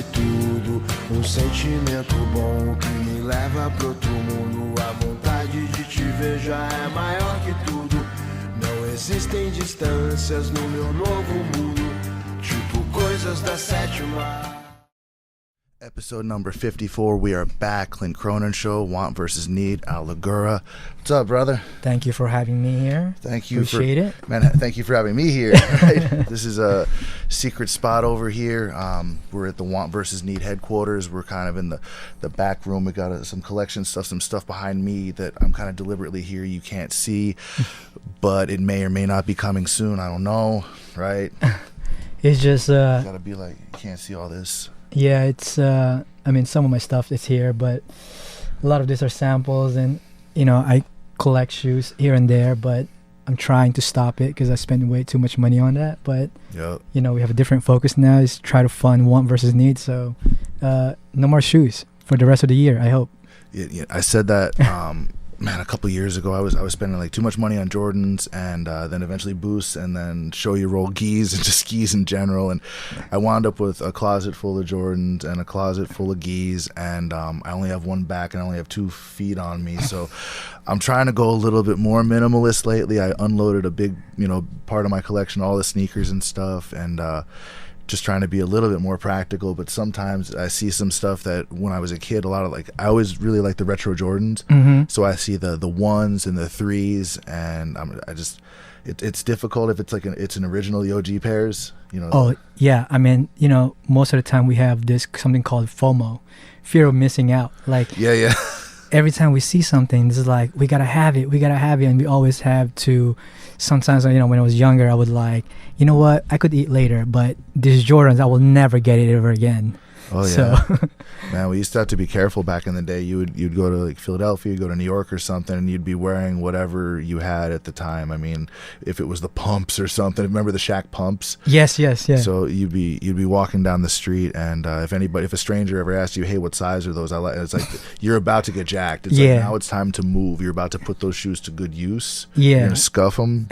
que tudo, sentimento bom que me leva pro outro mundo. A vontade de te ver já é maior que tudo. Não existem distâncias no meu novo mundo, tipo coisas da sétima. Episode number 54, we are back. Clint Cronin Show, Want versus Need, at Lagura. What's up, brother? Thank you for having me here. Thank you. Appreciate it. Man, thank you for having me here. Right? This is a secret spot over here. We're at the Want versus Need headquarters. We're kind of in the back room. We got some collection stuff, some stuff behind me that I'm kind of deliberately here you can't see, but it may or may not be coming soon. I don't know, right? It's just... you gotta be like, you can't see all this. Yeah, it's, I mean, some of my stuff is here, but a lot of these are samples, and, you know, I collect shoes here and there, but I'm trying to stop it because I spend way too much money on that. But, you know, we have a different focus now, is try to fund Want versus Need, so no more shoes for the rest of the year, I hope. Yeah, I said that, man, a couple years ago, I was spending like too much money on Jordans, and then eventually Boosts, and then show you roll geese and just skis in general. And I wound up with a closet full of Jordans and a closet full of geese, and I only have one back and I only have 2 feet on me. So I'm trying to go a little bit more minimalist lately. I unloaded a big, part of my collection, all the sneakers and stuff, and just trying to be a little bit more practical. But sometimes I see some stuff that when I was a kid, a lot of I always really like the retro Jordans. So I see the 1s and the 3s, and it's difficult if it's it's an original, the OG pairs, Oh yeah, I mean, most of the time we have this something called FOMO, fear of missing out. Yeah. Every time we see something, this is like, we gotta have it, and we always have to. Sometimes, when I was younger, I would you know what, I could eat later, but these Jordans, I will never get it ever again. Oh yeah. So. Man, we used to have to be careful back in the day. You'd go to Philadelphia, you'd go to New York or something, and you'd be wearing whatever you had at the time. I mean, if it was the pumps or something, remember the Shaq pumps? Yes. So you'd be walking down the street, and if a stranger ever asked you, hey, what size are those? It's like you're about to get jacked. It's like, now it's time to move. You're about to put those shoes to good use. Yeah. You're gonna scuff them.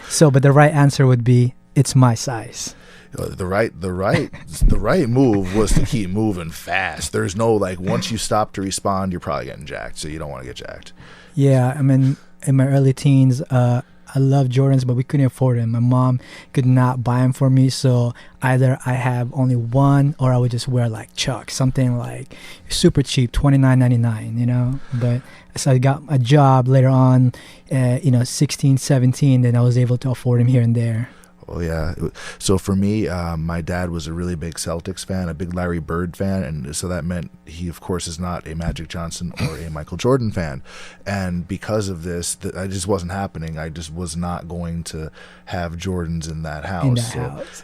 So, but the right answer would be, it's my size. The right move was to keep moving fast. There's no once you stop to respond, you're probably getting jacked, so you don't want to get jacked. Yeah, I mean, in my early teens, I loved Jordans, but we couldn't afford them. My mom could not buy them for me, so either I have only one, or I would just wear Chuck, something super cheap, $29.99, But so I got a job later on, 16, 17, then I was able to afford them here and there. Oh yeah. So for me, my dad was a really big Celtics fan, a big Larry Bird fan, and so that meant he, of course, is not a Magic Johnson or a Michael Jordan fan. And because of this, I just wasn't happening. I just was not going to have Jordans in that house.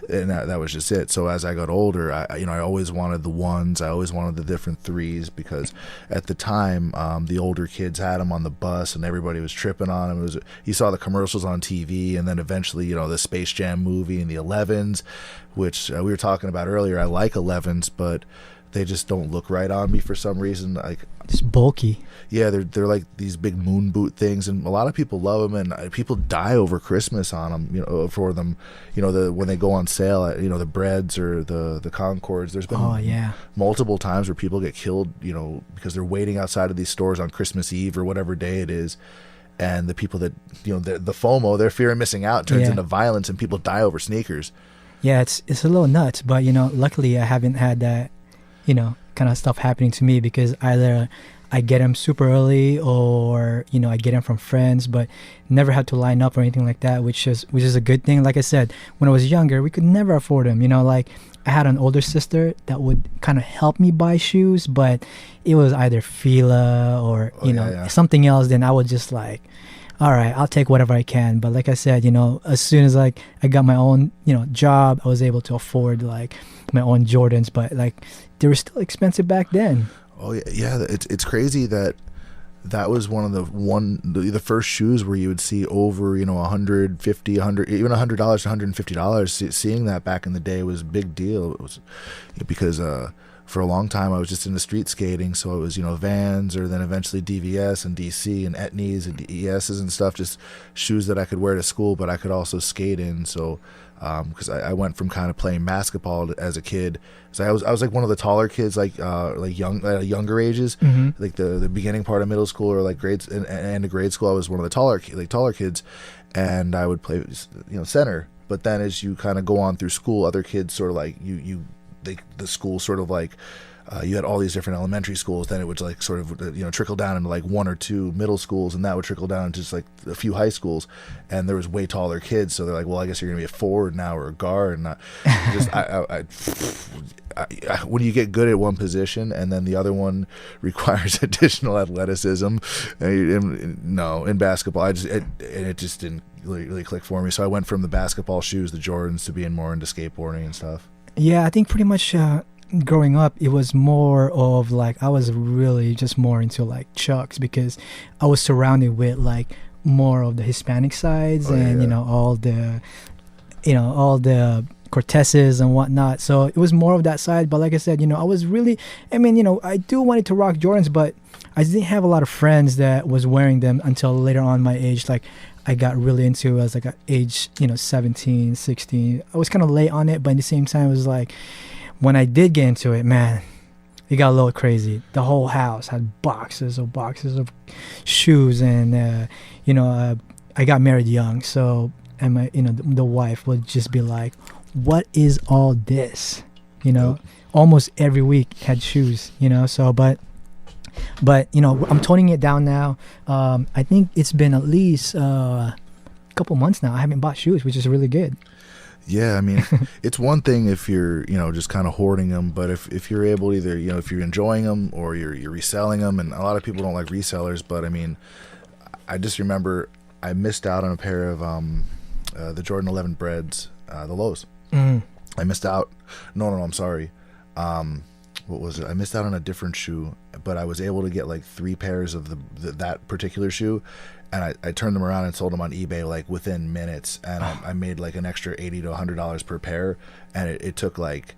And that was just it. So as I got older, I always wanted the 1s. I always wanted the different 3s, because at the time, the older kids had them on the bus, and everybody was tripping on them. You saw the commercials on TV, and then eventually, the Space Jam movie and the 11s, which we were talking about earlier. I like 11s, but they just don't look right on me for some reason. It's bulky. Yeah, they're like these big moon boot things, and a lot of people love them, and people die over Christmas on them. For them, when they go on sale at the Breads or the Concords. There's been multiple times where people get killed, because they're waiting outside of these stores on Christmas Eve or whatever day it is. And the people that, the FOMO, their fear of missing out turns into violence, and people die over sneakers. Yeah, it's a little nuts, but, luckily I haven't had that, kind of stuff happening to me, because either I get them super early, or, I get them from friends, but never had to line up or anything like that, which is a good thing. Like I said, when I was younger, we could never afford them, I had an older sister that would kind of help me buy shoes, but it was either Fila or, something else. Then I was just all right, I'll take whatever I can. But like I said, as soon as I got my own, job, I was able to afford my own Jordans, but they were still expensive back then. Oh yeah. It's crazy that was one of the first shoes where you would see over, $150, $100, even $100, $150. Seeing that back in the day was a big deal. It was because for a long time I was just into street skating, so it was Vans, or then eventually DVS and DC and Etnies and ESs and stuff, just shoes that I could wear to school but I could also skate in. So because I went from kind of playing basketball as a kid, so I was like one of the taller kids, like younger ages, like the beginning part of middle school or like grades and to grade school. I was one of the taller kids, and I would play center. But then as you kind of go on through school, other kids sort of like the school sort of like you had all these different elementary schools, then it would like sort of trickle down into like one or two middle schools, and that would trickle down to just like a few high schools, and there was way taller kids, so they're like, well, I guess you're gonna be a forward now or a guard. And when you get good at one position and then the other one requires additional athleticism, in basketball it just didn't really click for me. So I went from the basketball shoes, the Jordans, to being more into skateboarding and stuff. Yeah, I think pretty much growing up, it was more of like I was really just more into like Chucks, because I was surrounded with like more of the Hispanic sides and all the Cortezes and whatnot. So it was more of that side. But like I said, I was really, I do wanted to rock Jordans, but I didn't have a lot of friends that was wearing them until later on my age. Like I got really into it as like at age 17, 16. I was kind of late on it, but at the same time it was like when I did get into it, man, it got a little crazy. The whole house had boxes of shoes, and I got married young, so and my the wife would just be like, what is all this? Almost every week had shoes, so but I'm toning it down now. I think it's been at least a couple months now I haven't bought shoes, which is really good. Yeah, I mean, it's one thing if you're, just kind of hoarding them, but if you're able to either, if you're enjoying them or you're reselling them, and a lot of people don't like resellers, but I mean, I just remember I missed out on a pair of the Jordan 11 Breads, the lows. I missed out. No, I'm sorry. What was it? I missed out on a different shoe, but I was able to get like 3 pairs of that particular shoe. And I turned them around and sold them on eBay like within minutes, and I made like an extra $80 to $100 per pair, and it took like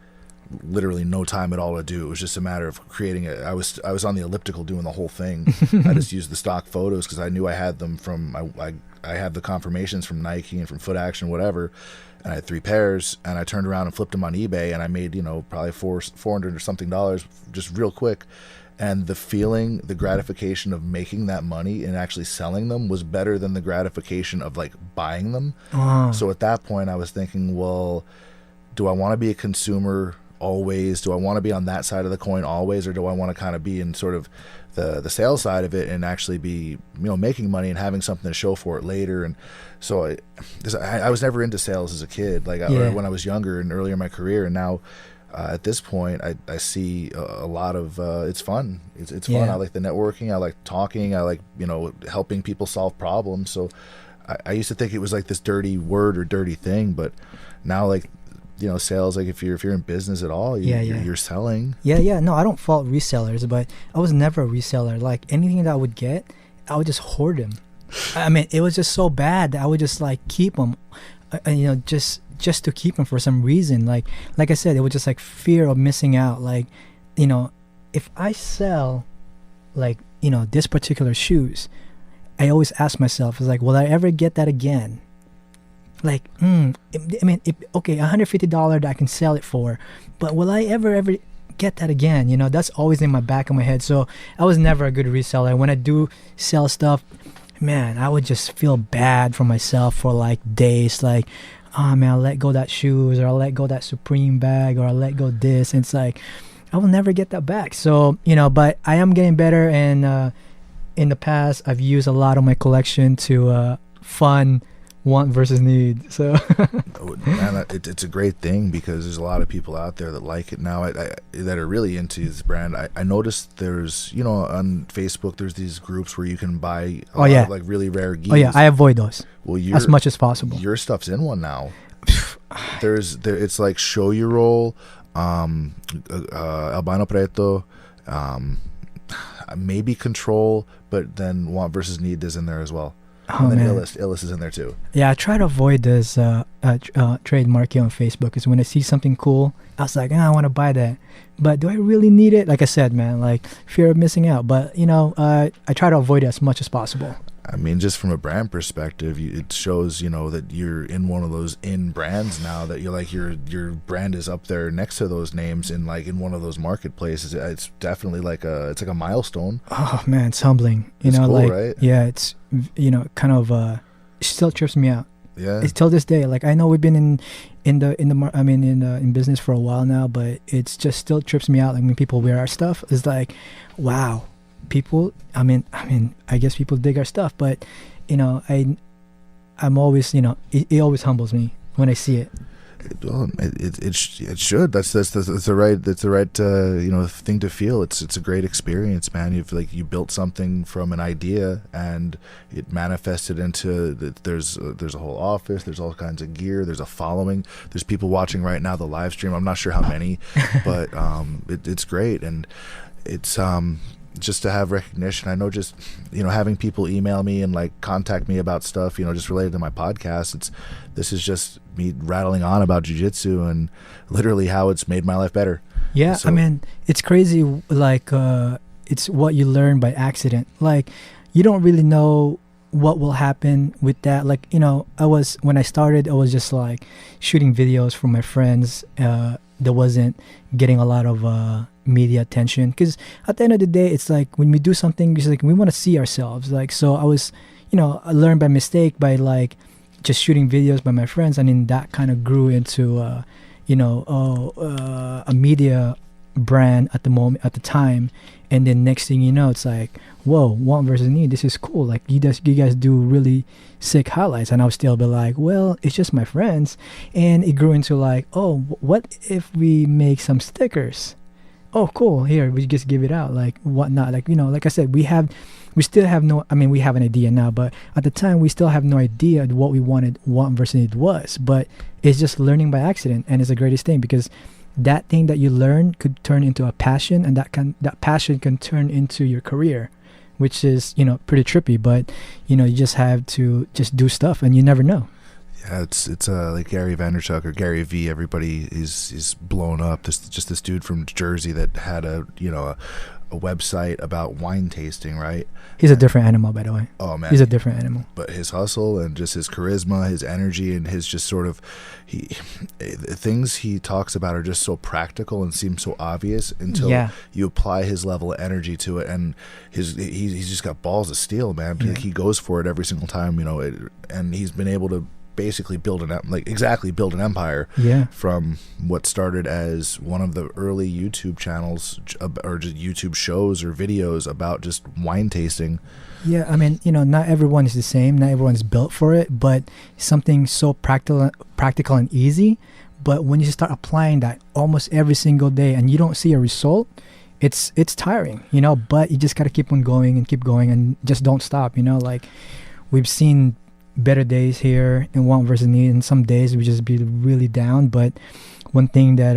literally no time at all to do. It was just a matter of creating it. I was on the elliptical doing the whole thing. I just used the stock photos because I knew I had them from I had the confirmations from Nike and from Foot Action, whatever. And I had 3 pairs, and I turned around and flipped them on eBay, and I made probably $400 or something just real quick. And the feeling, the gratification of making that money and actually selling them was better than the gratification of like buying them. So at that point I was thinking, well, do I want to be a consumer always? Do I want to be on that side of the coin always? Or do I want to kind of be in sort of the sales side of it and actually be, making money and having something to show for it later? And so I was never into sales as a kid, like when I was younger and earlier in my career. And now, at this point, I see a lot of it's fun. It's fun. I like the networking. I like talking. I like helping people solve problems. So I used to think it was like this dirty word or dirty thing, but now like sales, like if you're in business at all, you're selling. No, I don't fault resellers, but I was never a reseller. Like anything that I would get, I would just hoard them. I mean, it was just so bad that I would just like keep them, just to keep them for some reason. Like I said, it was just like fear of missing out. Like, if I sell like, this particular shoes, I always ask myself, it's like, will I ever get that again? Like, okay, $150 that I can sell it for, but will I ever get that again? That's always in my back of my head. So I was never a good reseller. When I do sell stuff, man, I would just feel bad for myself for like days. Like, oh man, I let go that shoes, or I let go that Supreme bag, or I let go this. And it's like, I will never get that back. So, but I am getting better. And in the past, I've used a lot of my collection to fund want versus need. So man, it's a great thing because there's a lot of people out there that like it now, that are really into this brand. I noticed there's on Facebook there's these groups where you can buy a lot of like really rare geese. I avoid those as much as possible. Your stuff's in one now. It's like Show Your Roll, Albino Preto, maybe Control, but then Want versus Need is in there as well. Oh, and then man. Illest is in there too. Yeah, I try to avoid this trade Marques on Facebook because when I see something cool, I was like, I want to buy that. But do I really need it? Like I said, man, like fear of missing out. But, I try to avoid it as much as possible. I mean, just from a brand perspective, it shows, that you're in one of those brands now, that you're like your brand is up there next to those names in one of those marketplaces. It's definitely it's like a milestone. Oh man, it's humbling. It's cool, like right? yeah, it's kind of it still trips me out. Yeah. It's till this day. Like I know we've been in business for a while now, but it's just still trips me out. Like when people wear our stuff, it's like, wow. People, I guess people dig our stuff, but I'm always, it always humbles me when I see it. Well, it should. That's the right thing to feel. It's a great experience, man. You built something from an idea and it manifested into there's a whole office. There's all kinds of gear. There's a following. There's people watching right now the live stream. I'm not sure how many, but it's great, and it's just to have recognition. I know, just having people email me and contact me about stuff just related to my podcast. This is just me rattling on about jiu-jitsu and literally how it's made my life better. Yeah, so, it's crazy. It's what you learn by accident. You don't really know what will happen with that. When I started, I was just shooting videos for my friends that wasn't getting a lot of media attention, because at the end of the day, it's when we do something, it's we want to see ourselves. So I was, I learned by mistake by just shooting videos by my friends, and then that kind of grew into a media brand at the time. And then next thing you know, it's whoa, Want versus Need, this is cool. You guys do really sick highlights. And I'll still be well, it's just my friends. And it grew into what if we make some stickers? Oh, cool. Here, we just give it out. Whatnot. Like I said, we still have we have an idea now, but at the time we still have no idea what we wanted Want versus Need was. But it's just learning by accident, and it's the greatest thing, because that thing that you learn could turn into a passion, and that passion can turn into your career, which is pretty trippy. But you just have to just do stuff, and you never know. Yeah, it's like Gary Vaynerchuk or Gary V. Everybody is blown up. This dude from Jersey that had a website about wine tasting, right? He's a different animal, by the way. Oh man, he's a different animal. But his hustle and just his charisma, his energy, and his just sort of things he talks about are just so practical and seem so obvious until you apply his level of energy to it. And he's just got balls of steel, man. Yeah. He goes for it every single time, and he's been able to basically build an empire from what started as one of the early YouTube channels or just YouTube shows or videos about just wine tasting. Yeah, not everyone is the same, not everyone is built for it, but something so practical and easy. But when you start applying that almost every single day and you don't see a result, it's tiring, but you just got to keep on going and just don't stop. We've seen better days here in Want versus Need, and some days we just be really down. But one thing that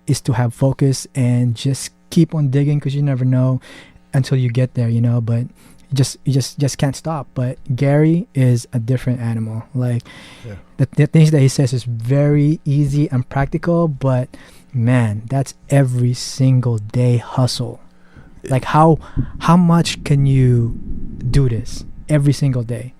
is to have focus and just keep on digging, because you never know until you get there, but you just can't stop. But Gary is a different animal. The things that he says is very easy and practical, but man, that's every single day hustle. How much can you do this every single day?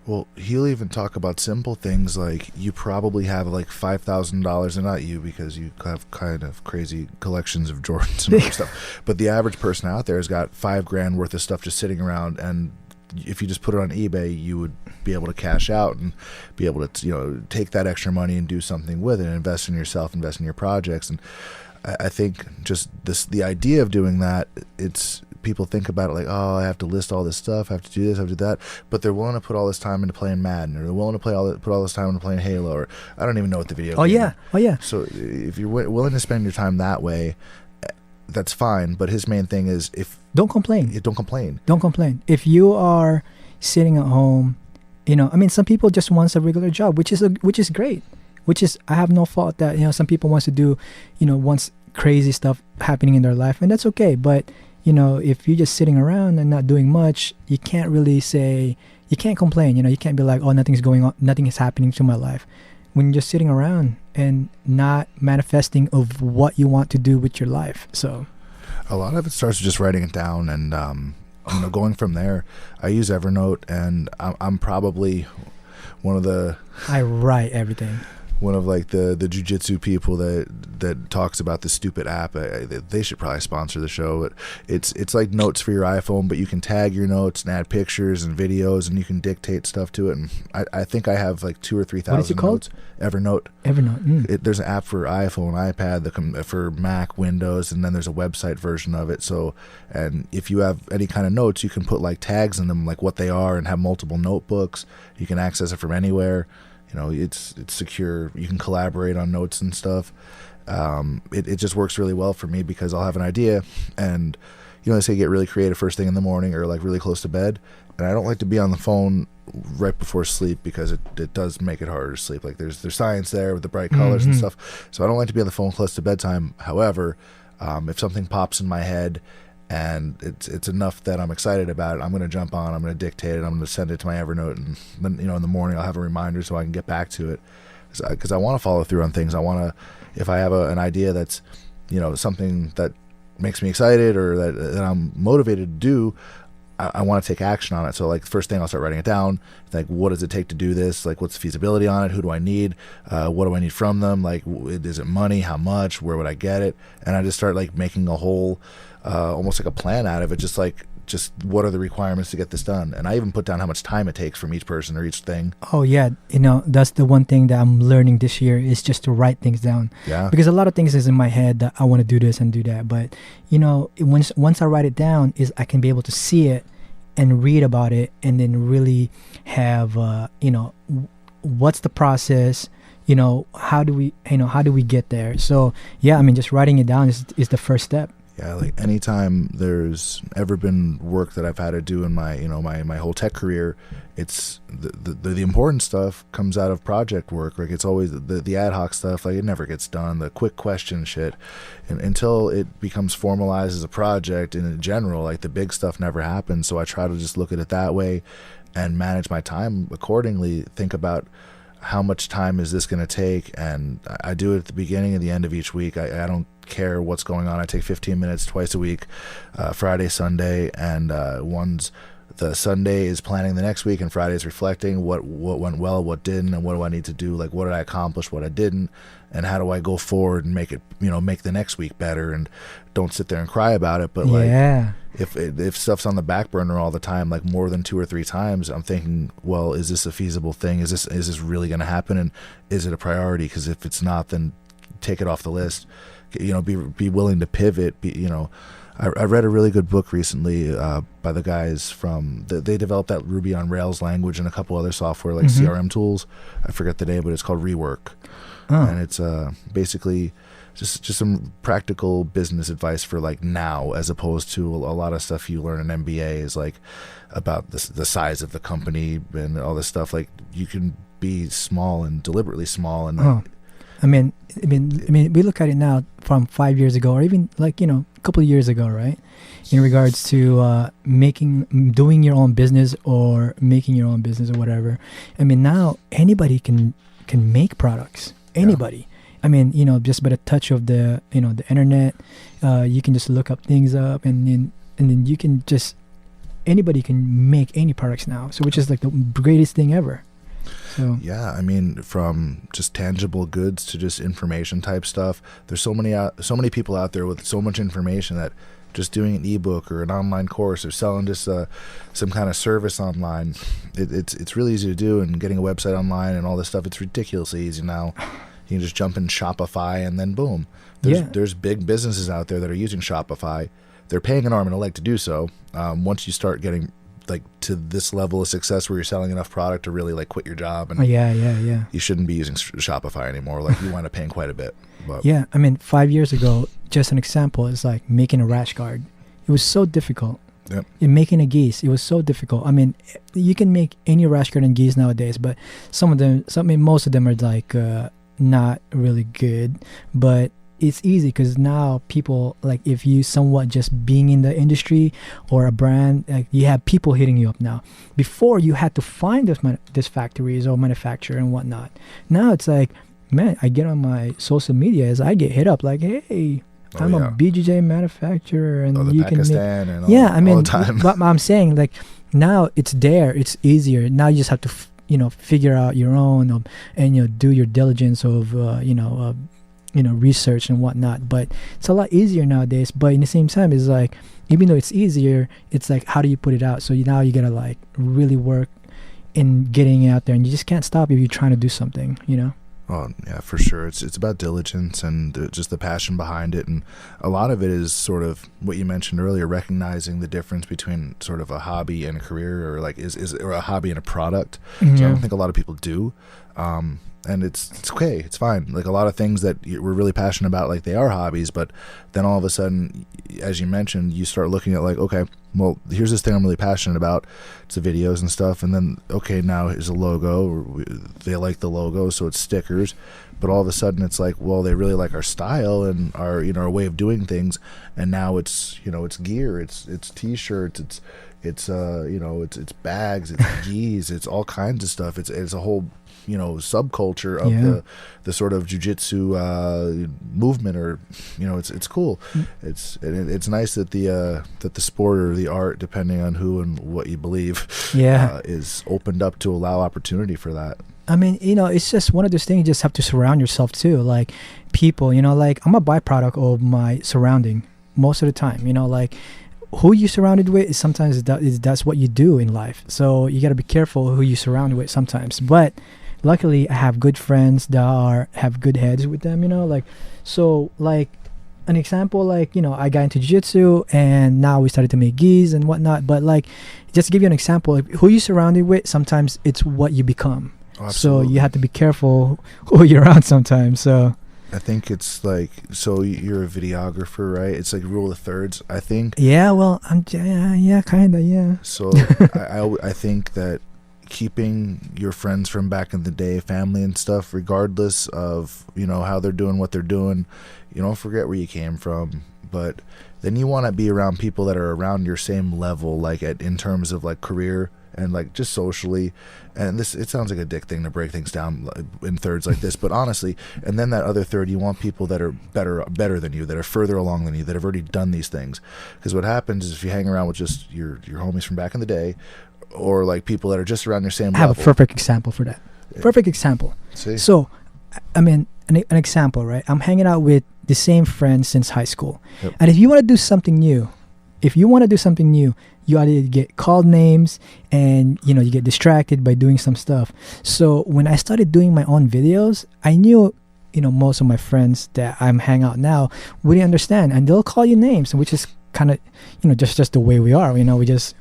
Well, he'll even talk about simple things like you probably have $5,000, and not you because you have kind of crazy collections of Jordans and other stuff. But the average person out there has got $5,000 worth of stuff just sitting around, and if you just put it on eBay, you would be able to cash out and be able to take that extra money and do something with it, and invest in yourself, invest in your projects. And I think just the idea of doing that, it's people think about it oh, I have to list all this stuff, I have to do this, I have to do that, but they're willing to put all this time into playing Madden, or they're willing to put all this time into playing Halo, or I don't even know what the video game is. Oh yeah. So if you're willing to spend your time that way, that's fine. But his main thing is don't complain. Don't complain. Don't complain. If you are sitting at home, some people just wants a regular job, which is great. I have no fault that some people wants to do wants crazy stuff happening in their life, and that's okay. But if you're just sitting around and not doing much, you can't really say you can't complain. You can't be like, oh, nothing's going on, nothing is happening to my life. When you're just sitting around and not manifesting of what you want to do with your life. So a lot of it starts with just writing it down, and going from there. I use Evernote, and I'm probably one of the I write everything. One of like the jiu-jitsu people that talks about the stupid app. They should probably sponsor the show. But it's like notes for your iPhone, but you can tag your notes and add pictures and videos, and you can dictate stuff to it. And I think I have like 2,000 or 3,000 What is it called? Evernote. Evernote. There's an app for iPhone, iPad, for Mac, Windows, and then there's a website version of it. So, and if you have any kind of notes, you can put like tags in them, like what they are, and have multiple notebooks. You can access it from anywhere. It's secure. You can collaborate on notes and stuff. It just works really well for me because I'll have an idea, and they say get really creative first thing in the morning or like really close to bed. And I don't like to be on the phone right before sleep because it does make it harder to sleep. Like there's science there with the bright colors and stuff. So I don't like to be on the phone close to bedtime. However, if something pops in my head and it's enough that I'm excited about it, I'm going to jump on, I'm going to dictate it, I'm going to send it to my Evernote, and then in the morning I'll have a reminder so I can get back to it, because I want to follow through on things. I want to, if I have an idea that's something that makes me excited or that I'm motivated to do, I want to take action on it. So like first thing, I'll start writing it down. Like, what does it take to do this? Like, what's the feasibility on it? Who do I need? What do I need from them? Like, is it money? How much? Where would I get it? And I just start like making a whole, almost like a plan out of it. Just what are the requirements to get this done? And I even put down how much time it takes from each person or each thing. Oh yeah, that's the one thing that I'm learning this year is just to write things down. Yeah. Because a lot of things is in my head that I want to do this and do that, but once I write it down, is I can be able to see it and read about it, and then really have what's the process. How do we get there? So yeah, just writing it down is the first step. Yeah, like anytime there's ever been work that I've had to do in my my whole tech career, it's the important stuff comes out of project work. Like it's always the ad hoc stuff, like it never gets done. The quick question shit, and until it becomes formalized as a project in general, like the big stuff never happens. So I try to just look at it that way and manage my time accordingly. Think about how much time is this going to take, and I do it at the beginning and the end of each week. I don't care what's going on. I take 15 minutes twice a week, Friday, Sunday, and the Sunday is planning the next week, and Friday is reflecting what went well, what didn't, and what do I need to do, like what did I accomplish, what I didn't, and how do I go forward and make it, make the next week better. And don't sit there and cry about it, but yeah. If stuff's on the back burner all the time, like more than 2 or 3 times, I'm thinking, well, is this a feasible thing? Is this really going to happen? And is it a priority? Because if it's not, then take it off the list. Be willing to pivot. I read a really good book recently by the guys from they developed that Ruby on Rails language and a couple other software like CRM tools. I forget the name, but it's called Rework, and it's basically just some practical business advice for like now, as opposed to a lot of stuff you learn in MBA is like about the size of the company and all this stuff. Like you can be small and deliberately small and. I mean, we look at it now from 5 years ago, or even like a couple of years ago, right? In regards to doing your own business or making your own business or whatever. Now anybody can make products. Anybody. Yeah. Just by the touch of the the internet, you can just look up things up, and then you can just anybody can make any products now. So which is like the greatest thing ever. So. Yeah, from just tangible goods to just information type stuff. There's so many people out there with so much information that just doing an ebook or an online course or selling just some kind of service online, it's really easy to do. And getting a website online and all this stuff, it's ridiculously easy now. You can just jump in Shopify and then boom. There's big businesses out there that are using Shopify. They're paying an arm and a leg to do so. Once you start getting like to this level of success where you're selling enough product to really like quit your job, and yeah, you shouldn't be using Shopify anymore. Like you wind up paying quite a bit. But. Yeah, 5 years ago, just an example is like making a rash guard. It was so difficult. Yep. In making a geese, it was so difficult. You can make any rash guard and geese nowadays, but most of them are like not really good. But it's easy because now people, like, if you somewhat just being in the industry or a brand, like, you have people hitting you up now. Before, you had to find this factories or manufacturer and whatnot. Now it's like, man, I get on my social media as I get hit up like, hey, I'm a BJJ manufacturer, and you Pakistan can and all the time. But I'm saying, like, now it's there, it's easier. Now you just have to figure out your own, and do your diligence of research and whatnot. But it's a lot easier nowadays. But in the same time, it's like, even though it's easier, it's like, how do you put it out? So now you gotta like really work in getting it out there, and you just can't stop if you're trying to do something. Oh yeah, for sure. It's about diligence and just the passion behind it, and a lot of it is sort of what you mentioned earlier, recognizing the difference between sort of a hobby and a career, or like or a hobby and a product. Mm-hmm. So I don't think a lot of people do, and it's okay, it's fine. Like a lot of things that we're really passionate about, like they are hobbies, but then all of a sudden, as you mentioned, you start looking at like, okay, well, here's this thing I'm really passionate about. It's the videos and stuff, and then okay, now here's a logo. They like the logo, so it's stickers. But all of a sudden, it's like, well, they really like our style and our our way of doing things, and now it's it's gear, it's t-shirts, it's bags, it's gis, it's all kinds of stuff. It's a whole subculture of the sort of jiu-jitsu movement, or it's cool. It's nice that the sport or the art, depending on who and what you believe, is opened up to allow opportunity for that. I mean, it's just one of those things. You just have to surround yourself too, like people, like I'm a byproduct of my surrounding most of the time. Like who you surrounded with is sometimes that's what you do in life. So you got to be careful who you surround with sometimes. But luckily, I have good friends that have good heads with them. So like an example, like I got into jiu-jitsu, and now we started to make gis and whatnot. But like, just to give you an example, like, who you surrounded with, sometimes it's what you become. Oh, so you have to be careful who you're around sometimes. So I think it's like, so you're a videographer, right? It's like rule of thirds, I think. Yeah, well, kind of, yeah. So I think that keeping your friends from back in the day, family and stuff, regardless of how they're doing, what they're doing, you don't forget where you came from. But then you want to be around people that are around your same level, like in terms of like career and like just socially. And it sounds like a dick thing to break things down in thirds like this, but honestly, and then that other third, you want people that are better than you, that are further along than you, that have already done these things. Because what happens is, if you hang around with just your homies from back in the day, or like people that are just around your same level. I have a perfect example for that. Perfect example. See? So, I mean, an example, right? I'm hanging out with the same friends since high school. Yep. And if you want to do something new, you either get called names, and you get distracted by doing some stuff. So when I started doing my own videos, I knew most of my friends that I'm hang out now wouldn't understand, and they'll call you names, which is kind of just the way we are. We just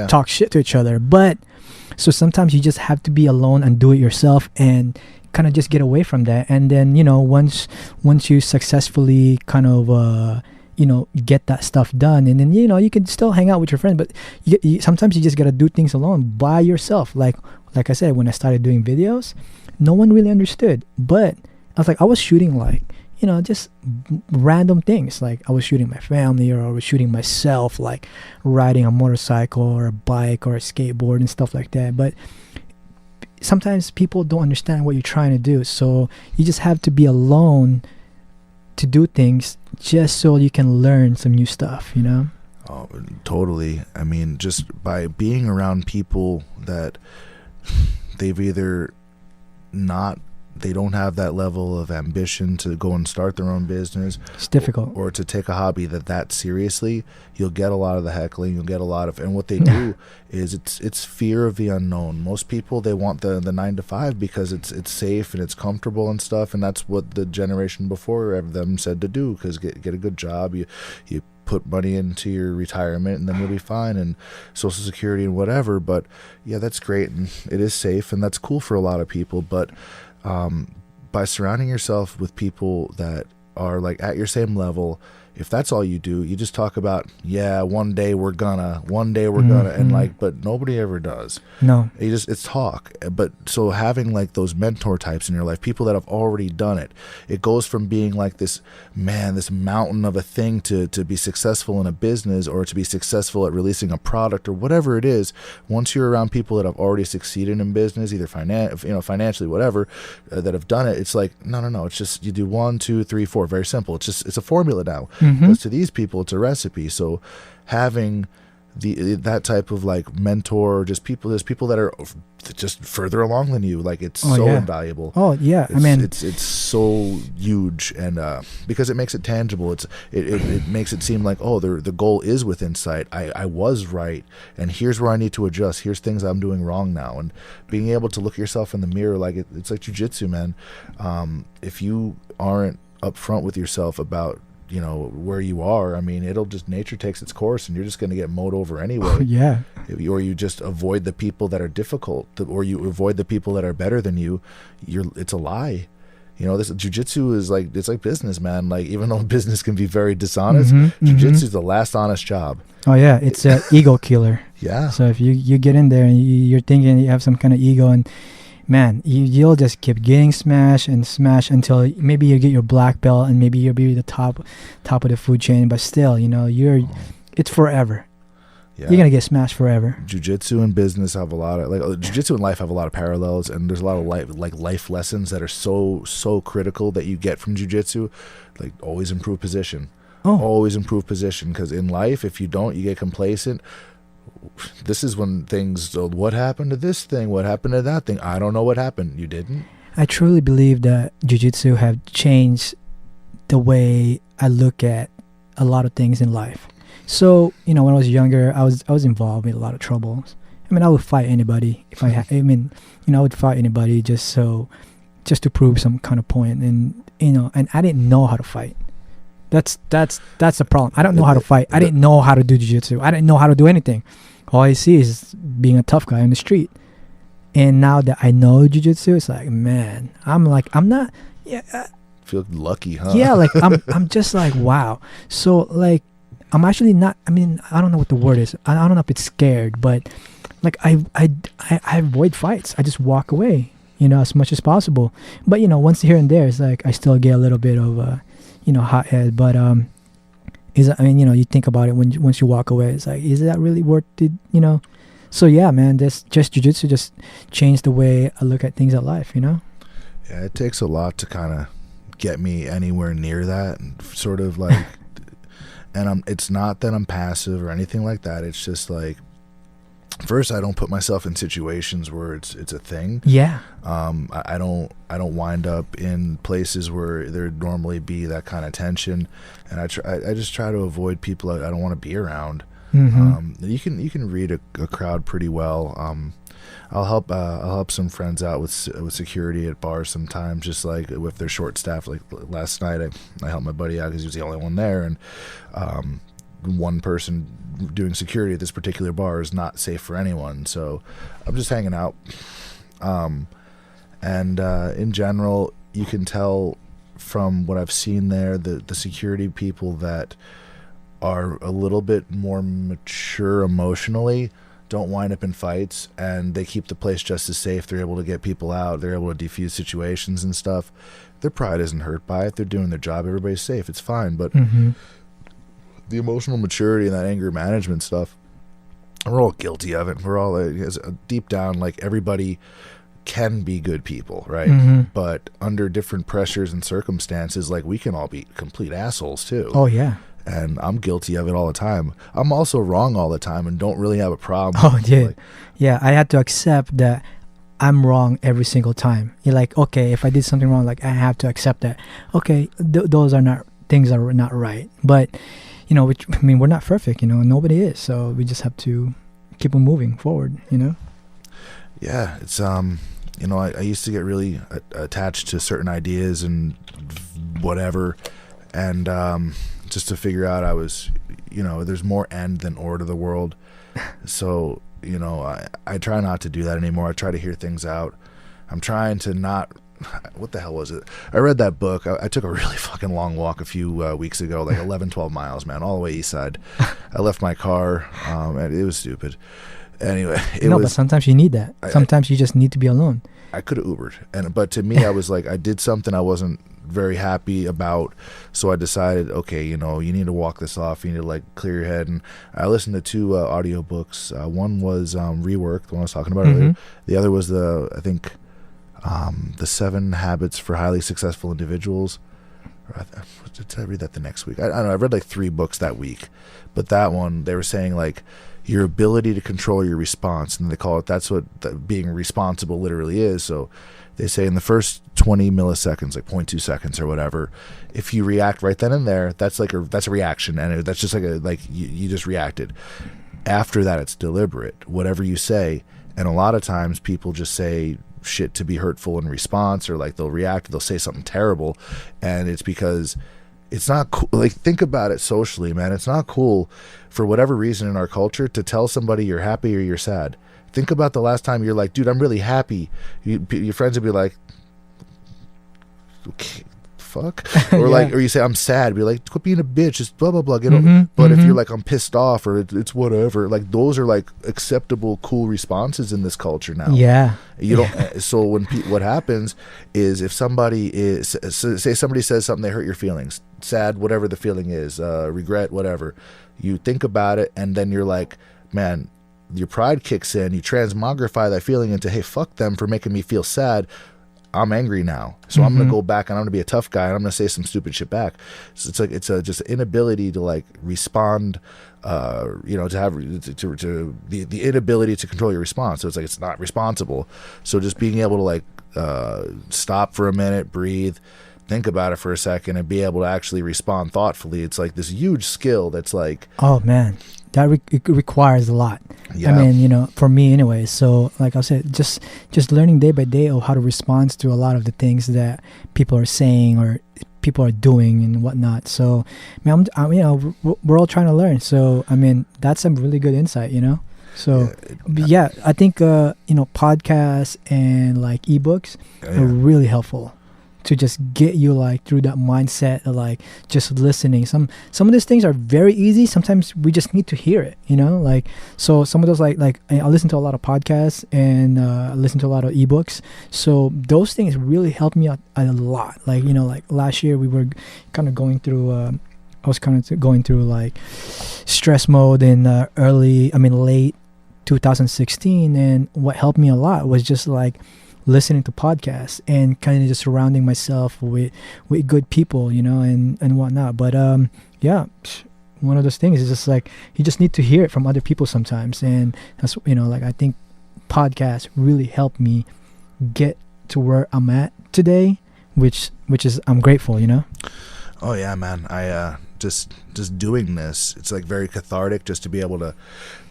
talk shit to each other. But so sometimes you just have to be alone and do it yourself, and kind of just get away from that. And then once you successfully kind of get that stuff done, and then you can still hang out with your friends, but sometimes you just gotta do things alone by yourself. Like I said, when I started doing videos, no one really understood, but I was shooting like just random things. Like I was shooting my family, or I was shooting myself, like riding a motorcycle or a bike or a skateboard and stuff like that. But sometimes people don't understand what you're trying to do, so you just have to be alone to do things, just so you can learn some new stuff. Oh, totally. I mean, just by being around people that they've either they don't have that level of ambition to go and start their own business. It's difficult. Or to take a hobby that seriously, you'll get a lot of the heckling, you'll get a lot of, and what they do is it's fear of the unknown. Most people, they want the 9 to 5 because it's safe and it's comfortable and stuff, and that's what the generation before them said to do, because get a good job, you put money into your retirement, and then you'll be fine, and Social Security and whatever. But yeah, that's great, and it is safe, and that's cool for a lot of people. But by surrounding yourself with people that are like at your same level, if that's all you do, you just talk about, one day we're gonna, and like, but nobody ever does. No. It's talk. But so having like those mentor types in your life, people that have already done it, it goes from being like this mountain of a thing to be successful in a business, or to be successful at releasing a product or whatever it is. Once you're around people that have already succeeded in business, either financially, whatever, that have done it, it's like, no, it's just, you do 1, 2, 3, 4, very simple. It's a formula now. Because to these people, it's a recipe. So having that type of like mentor, there's people that are just further along than you, like it's invaluable. It's so huge, and because it makes it tangible. It makes it seem like, the goal is within sight. I was right, and here's where I need to adjust. Here's things I'm doing wrong now, and being able to look yourself in the mirror, like it's like jiu-jitsu, man. If you aren't upfront with yourself about where you are, I mean, nature takes its course, and you're just going to get mowed over anyway. Or you just avoid the people that are difficult, or you avoid the people that are better than you. It's a lie. This jiu-jitsu is like, it's like business, man. Like, even though business can be very dishonest, jiu-jitsu is the last honest job. It's an ego killer. Yeah. So if you get in there and you're thinking you have some kind of ego, and man, you'll just keep getting smashed and smashed until maybe you get your black belt, and maybe you'll be the top of the food chain. But still, it's forever. Yeah. You're gonna get smashed forever. Jiu-jitsu and business have a lot of jiu-jitsu and life have a lot of parallels, and there's a lot of life lessons that are so critical that you get from jiu-jitsu. Like, always improve position. Always improve position, because in life, if you don't, you get complacent. This is when things, what happened to this thing? What happened to that thing? I don't know what happened. You didn't? I truly believe that jiu-jitsu have changed the way I look at a lot of things in life. So, when I was younger, I was involved in a lot of troubles. I mean, I would fight anybody if I would fight anybody just to prove some kind of point. And, and I didn't know how to fight. That's the problem. I don't know how to fight. I didn't know how to do jiu-jitsu. I didn't know how to do anything. All I see is being a tough guy on the street. And now that I know jiu-jitsu, it's like, man, I'm not. Yeah. Feel lucky, huh? Yeah, like I'm just like, wow. So like, I'm actually not. I mean, I don't know what the word is. I don't know if it's scared, but like I avoid fights. I just walk away, as much as possible. But once here and there, it's like I still get a little bit of hot head. But you think about it once you walk away, it's like, is that really worth it? So yeah, man, this just jiu-jitsu just changed the way I look at things at life. Yeah, it takes a lot to kind of get me anywhere near that, and sort of like, and it's not that I'm passive or anything like that. It's just like, first, I don't put myself in situations where it's a thing. Yeah. I don't wind up in places where there'd normally be that kind of tension, and I just try to avoid people I don't want to be around. You can read a crowd pretty well. I'll help some friends out with security at bars sometimes, just like if they're short staffed. Like last night, I helped my buddy out because he was the only one there, and one person doing security at this particular bar is not safe for anyone. So I'm just hanging out. And in general, you can tell from what I've seen there, the security people that are a little bit more mature emotionally don't wind up in fights, and they keep the place just as safe. They're able to get people out. They're able to defuse situations and stuff. Their pride isn't hurt by it. They're doing their job. Everybody's safe. It's fine. But the emotional maturity and that anger management stuff, we're all guilty of it. We're all deep down, like, everybody can be good people, right? But under different pressures and circumstances, like, we can all be complete assholes too. Oh yeah. And I'm guilty of it all the time. I'm also wrong all the time and don't really have a problem. Oh, dude. Yeah, I had to accept that I'm wrong every single time. You're like, okay, if I did something wrong, like, I have to accept that. Okay, those are not, things are not right. But, we're not perfect, nobody is. So we just have to keep on moving forward, Yeah, it's, I used to get really attached to certain ideas and whatever. And, just to figure out I was, there's more end than or to the world. So, I try not to do that anymore. I try to hear things out. I'm trying to not what the hell was it? I read that book. I took a really fucking long walk a few weeks ago, like 11, 12 miles, man, all the way east side. I left my car, and it was stupid. Anyway, but sometimes you need that. Sometimes you just need to be alone. I could have Ubered, but to me, I was like, I did something I wasn't very happy about, so I decided, okay, you need to walk this off. You need to like clear your head. And I listened to two audiobooks. One was Rework, the one I was talking about earlier. The other was the 7 Habits for Highly Successful Individuals. Did I read that the next week? I don't know. I read like 3 books that week, but that one, they were saying like your ability to control your response, and they call it, that's what being responsible literally is. So they say in the first 20 milliseconds, like 0.2 seconds or whatever, if you react right then and there, that's a reaction, and that's just like you just reacted. After that, it's deliberate, whatever you say. And a lot of times people just say shit to be hurtful in response, or like they'll say something terrible, and it's because it's not cool. Like, think about it socially, man. It's not cool for whatever reason in our culture to tell somebody you're happy or you're sad. Think about the last time you're like, dude, I'm really happy. Your friends would be like, okay, fuck. Or like, or you say, I'm sad. Be like, quit being a bitch. Just blah, blah, blah. Get over. But if you're like, I'm pissed off, or it's whatever, like those are like acceptable, cool responses in this culture now. Yeah. You don't. So when what happens is, if somebody say somebody says something, they hurt your feelings, sad, whatever the feeling is, regret, whatever, you think about it, and then you're like, man, your pride kicks in. You transmogrify that feeling into, hey, fuck them for making me feel sad. I'm angry now, so I'm gonna go back and I'm gonna be a tough guy and I'm gonna say some stupid shit back. So it's like just inability to like respond, to have to the inability to control your response. So it's like it's not responsible. So just being able to like stop for a minute, breathe, think about it for a second, and be able to actually respond thoughtfully. It's like this huge skill that's like, oh man, that it requires a lot. Yeah. I mean, for me anyway. So like I said, just learning day by day of how to respond to a lot of the things that people are saying or people are doing and whatnot. So, man, we're all trying to learn. So, I mean, that's some really good insight, So, yeah, I think, podcasts and like ebooks are really helpful to just get you like through that mindset of like just listening. Some of these things are very easy. Sometimes we just need to hear it, like, so some of those like I listen to a lot of podcasts and listen to a lot of ebooks. So those things really helped me out a lot. Like, like last year we were kind of going through, I was kind of going through like stress mode in late 2016. And what helped me a lot was just like listening to podcasts and kind of just surrounding myself with good people, and whatnot. But one of those things is just like you just need to hear it from other people sometimes, and that's like I think podcasts really helped me get to where I'm at today, which is I'm grateful. Oh yeah, man. I just doing this, it's like very cathartic just to be able to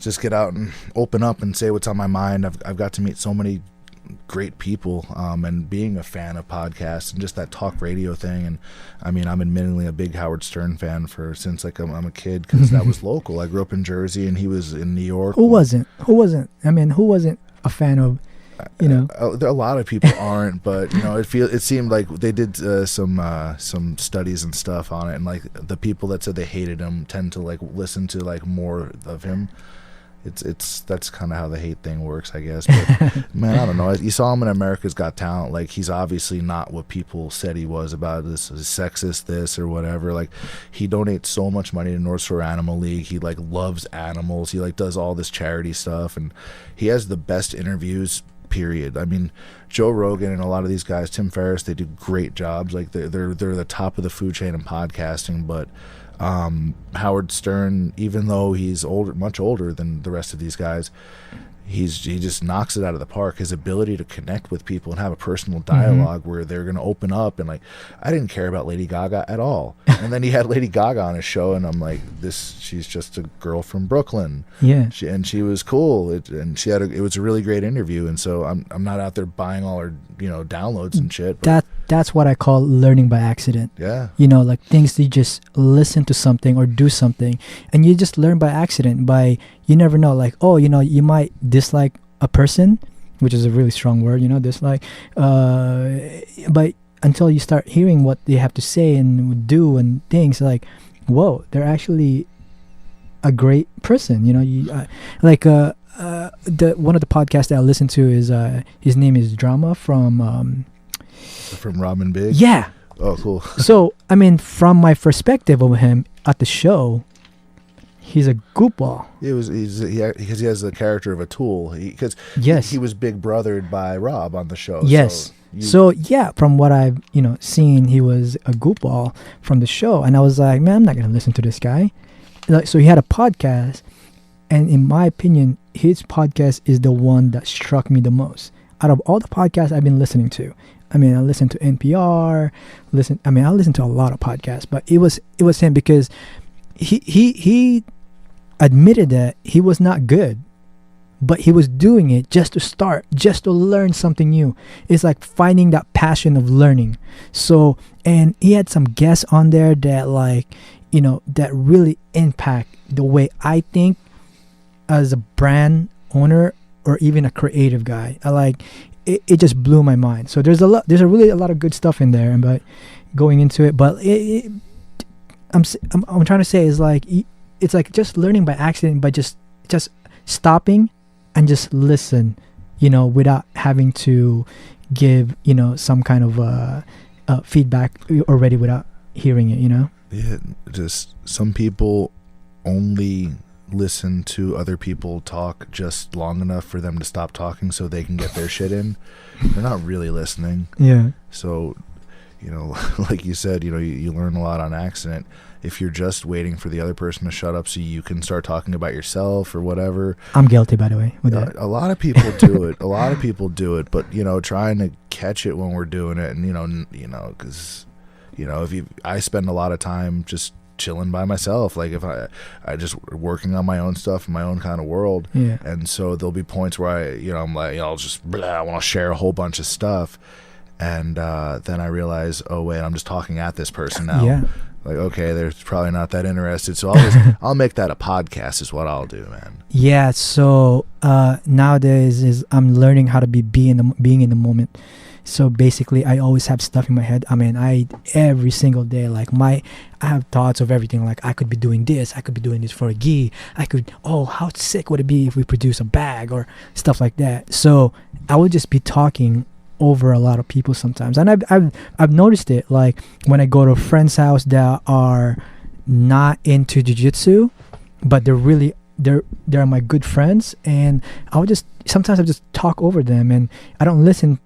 just get out and open up and say what's on my mind. I've got to meet so many great people, and being a fan of podcasts and just that talk radio thing. And I mean, I'm admittedly a big Howard Stern fan since like I'm a kid, because that was local. I grew up in Jersey and he was in New York. Who wasn't I mean, who wasn't a fan of, a lot of people aren't, but it seemed like they did some studies and stuff on it, and like the people that said they hated him tend to like listen to like more of him. That's kind of how the hate thing works, I guess. But man, I don't know. You saw him in America's Got Talent. Like, he's obviously not what people said he was about this sexist, this or whatever. Like, he donates so much money to North Shore Animal League. He like loves animals. He like does all this charity stuff, and he has the best interviews. Period. I mean, Joe Rogan and a lot of these guys, Tim Ferriss, they do great jobs. Like they're the top of the food chain in podcasting, but. Howard Stern, even though he's much older than the rest of these guys, he just knocks it out of the park. His ability to connect with people and have a personal dialogue where they're going to open up, and like, I didn't care about Lady Gaga at all. And then he had Lady Gaga on his show, and I'm like, she's just a girl from Brooklyn. Yeah. She was cool. It was a really great interview. And so I'm not out there buying all her, downloads and shit. But that's what I call learning by accident. Yeah. Like things you just listen to something or do something, and you just learn by accident. You never know, like, you might dislike a person, which is a really strong word, dislike. But until you start hearing what they have to say and do and things, like, whoa, they're actually a great person. One of the podcasts that I listen to is his name is Drama from Robin Big. Yeah. Oh, cool. So I mean, from my perspective of him at the show, he's a goofball. Because he has the character of a tool. Because yes, he was big brothered by Rob on the show. Yes. So yeah, from what I've seen, he was a goofball from the show, and I was like, man, I'm not gonna listen to this guy. So he had a podcast, and in my opinion, his podcast is the one that struck me the most out of all the podcasts I've been listening to. I mean, I listen to NPR, I listen to a lot of podcasts, but it was him, because he admitted that he was not good, but he was doing it just to start, just to learn something new. It's like finding that passion of learning. So, and he had some guests on there that that really impact the way I think as a brand owner or even a creative guy. It just blew my mind. So there's really a lot of good stuff in there, but going into it, but I'm trying to say is like, it's like just learning by accident, by just stopping and just listen, without having to give, some kind of feedback already without hearing it, Yeah, just some people only listen to other people talk just long enough for them to stop talking so they can get their shit in. They're not really listening. Yeah. So, like you said, you learn a lot on accident. If you're just waiting for the other person to shut up so you can start talking about yourself or whatever. I'm guilty, by the way, with that. A lot of people do it. A lot of people do it, but trying to catch it when we're doing it, and because I spend a lot of time just chilling by myself, like if I just working on my own stuff in my own kind of world. Yeah. And so there'll be points where I'm like, I'll just I want to share a whole bunch of stuff, and then I realize, oh wait, I'm just talking at this person now. Yeah. Like, okay, they're probably not that interested, so I'll make that a podcast is what I'll do, man. Yeah. So nowadays is I'm learning how to being in the moment. So basically, I always have stuff in my head. I mean, every single day, I have thoughts of everything. Like, I could be doing this. I could be doing this for a gi. How sick would it be if we produce a bag or stuff like that? So I would just be talking over a lot of people sometimes. And I've noticed it, like when I go to a friend's house that are not into jiu-jitsu, but they're my good friends, and sometimes I just talk over them, and I don't listen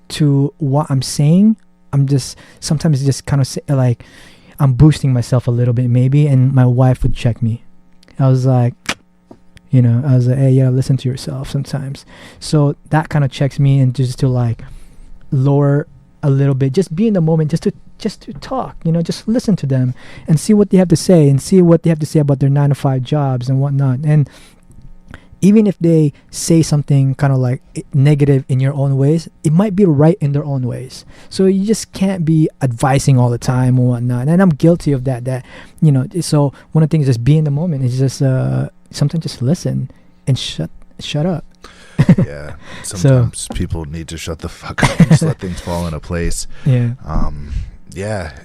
to what I'm saying. I'm just sometimes just kind of like I'm boosting myself a little bit maybe, and my wife would check me. I was like, hey, yeah, listen to yourself sometimes. So that kind of checks me, and just to like lower a little bit, just be in the moment, just to talk, just listen to them and see what they have to say, and see what they have to say about their 9-to-5 jobs and whatnot. And even if they say something kind of like negative in your own ways, it might be right in their own ways. So you just can't be advising all the time or whatnot. And I'm guilty of that. So one of the things is just be in the moment. It's just sometimes just listen and shut up. Yeah. Sometimes people need to shut the fuck up and just let things fall into place. Yeah. Yeah.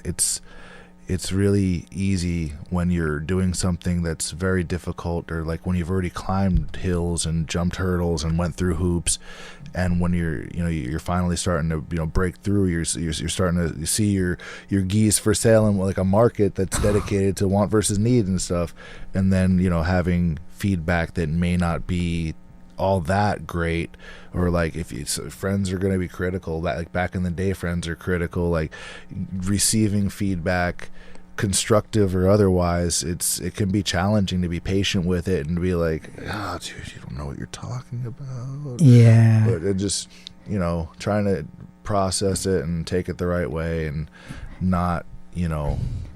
It's really easy when you're doing something that's very difficult, or like when you've already climbed hills and jumped hurdles and went through hoops, and when you're finally starting to break through, you're starting to see your gis for sale in like a market that's dedicated to want versus need and stuff, and then having feedback that may not be all that great, or like if friends are going to be critical, that like back in the day friends are critical, like receiving feedback, constructive or otherwise, it can be challenging to be patient with it and to be like, dude, you don't know what you're talking about. Yeah. But it just trying to process it and take it the right way, and not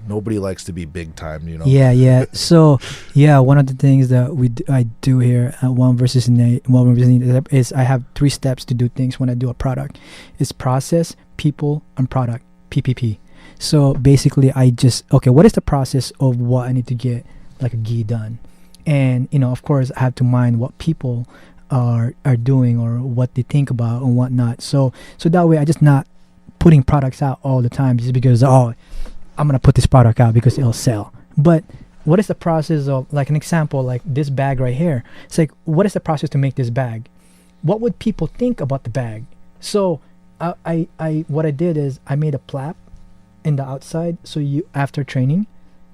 nobody likes to be big time, Yeah. So one of the things that I do here at One versus Need is I have 3 steps to do things when I do a product. It's process, people, and product. PPP. So basically, what is the process of what I need to get like a gi done? And of course, I have to mind what people are doing or what they think about and whatnot. So that way I just not putting products out all the time just because I'm gonna put this product out because it'll sell. But what is the process of, like an example, like this bag right here? It's like, what is the process to make this bag? What would people think about the bag? So I what I did is I made a flap in the outside, so you, after training,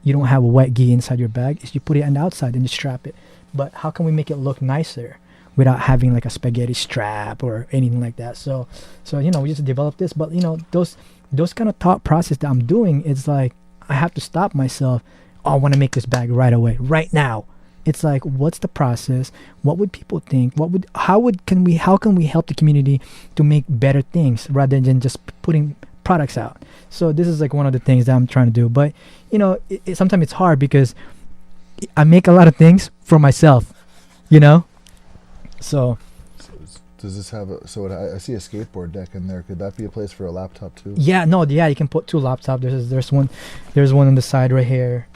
you don't have a wet gi inside your bag. Is you put it on the outside and you strap it. But how can we make it look nicer without having like a spaghetti strap or anything like that? So we just developed this. But those kind of thought process that I'm doing, it's like I have to stop myself. I want to make this bag right away, right now. It's like, what's the process? What would people think? How can we help the community to make better things rather than just putting products out? So this is like one of the things that I'm trying to do. But sometimes it's hard because I make a lot of things for myself, So does this have I see a skateboard deck in there. Could that be a place for a laptop too? Yeah, you can put 2 laptops. There's one on the side right here.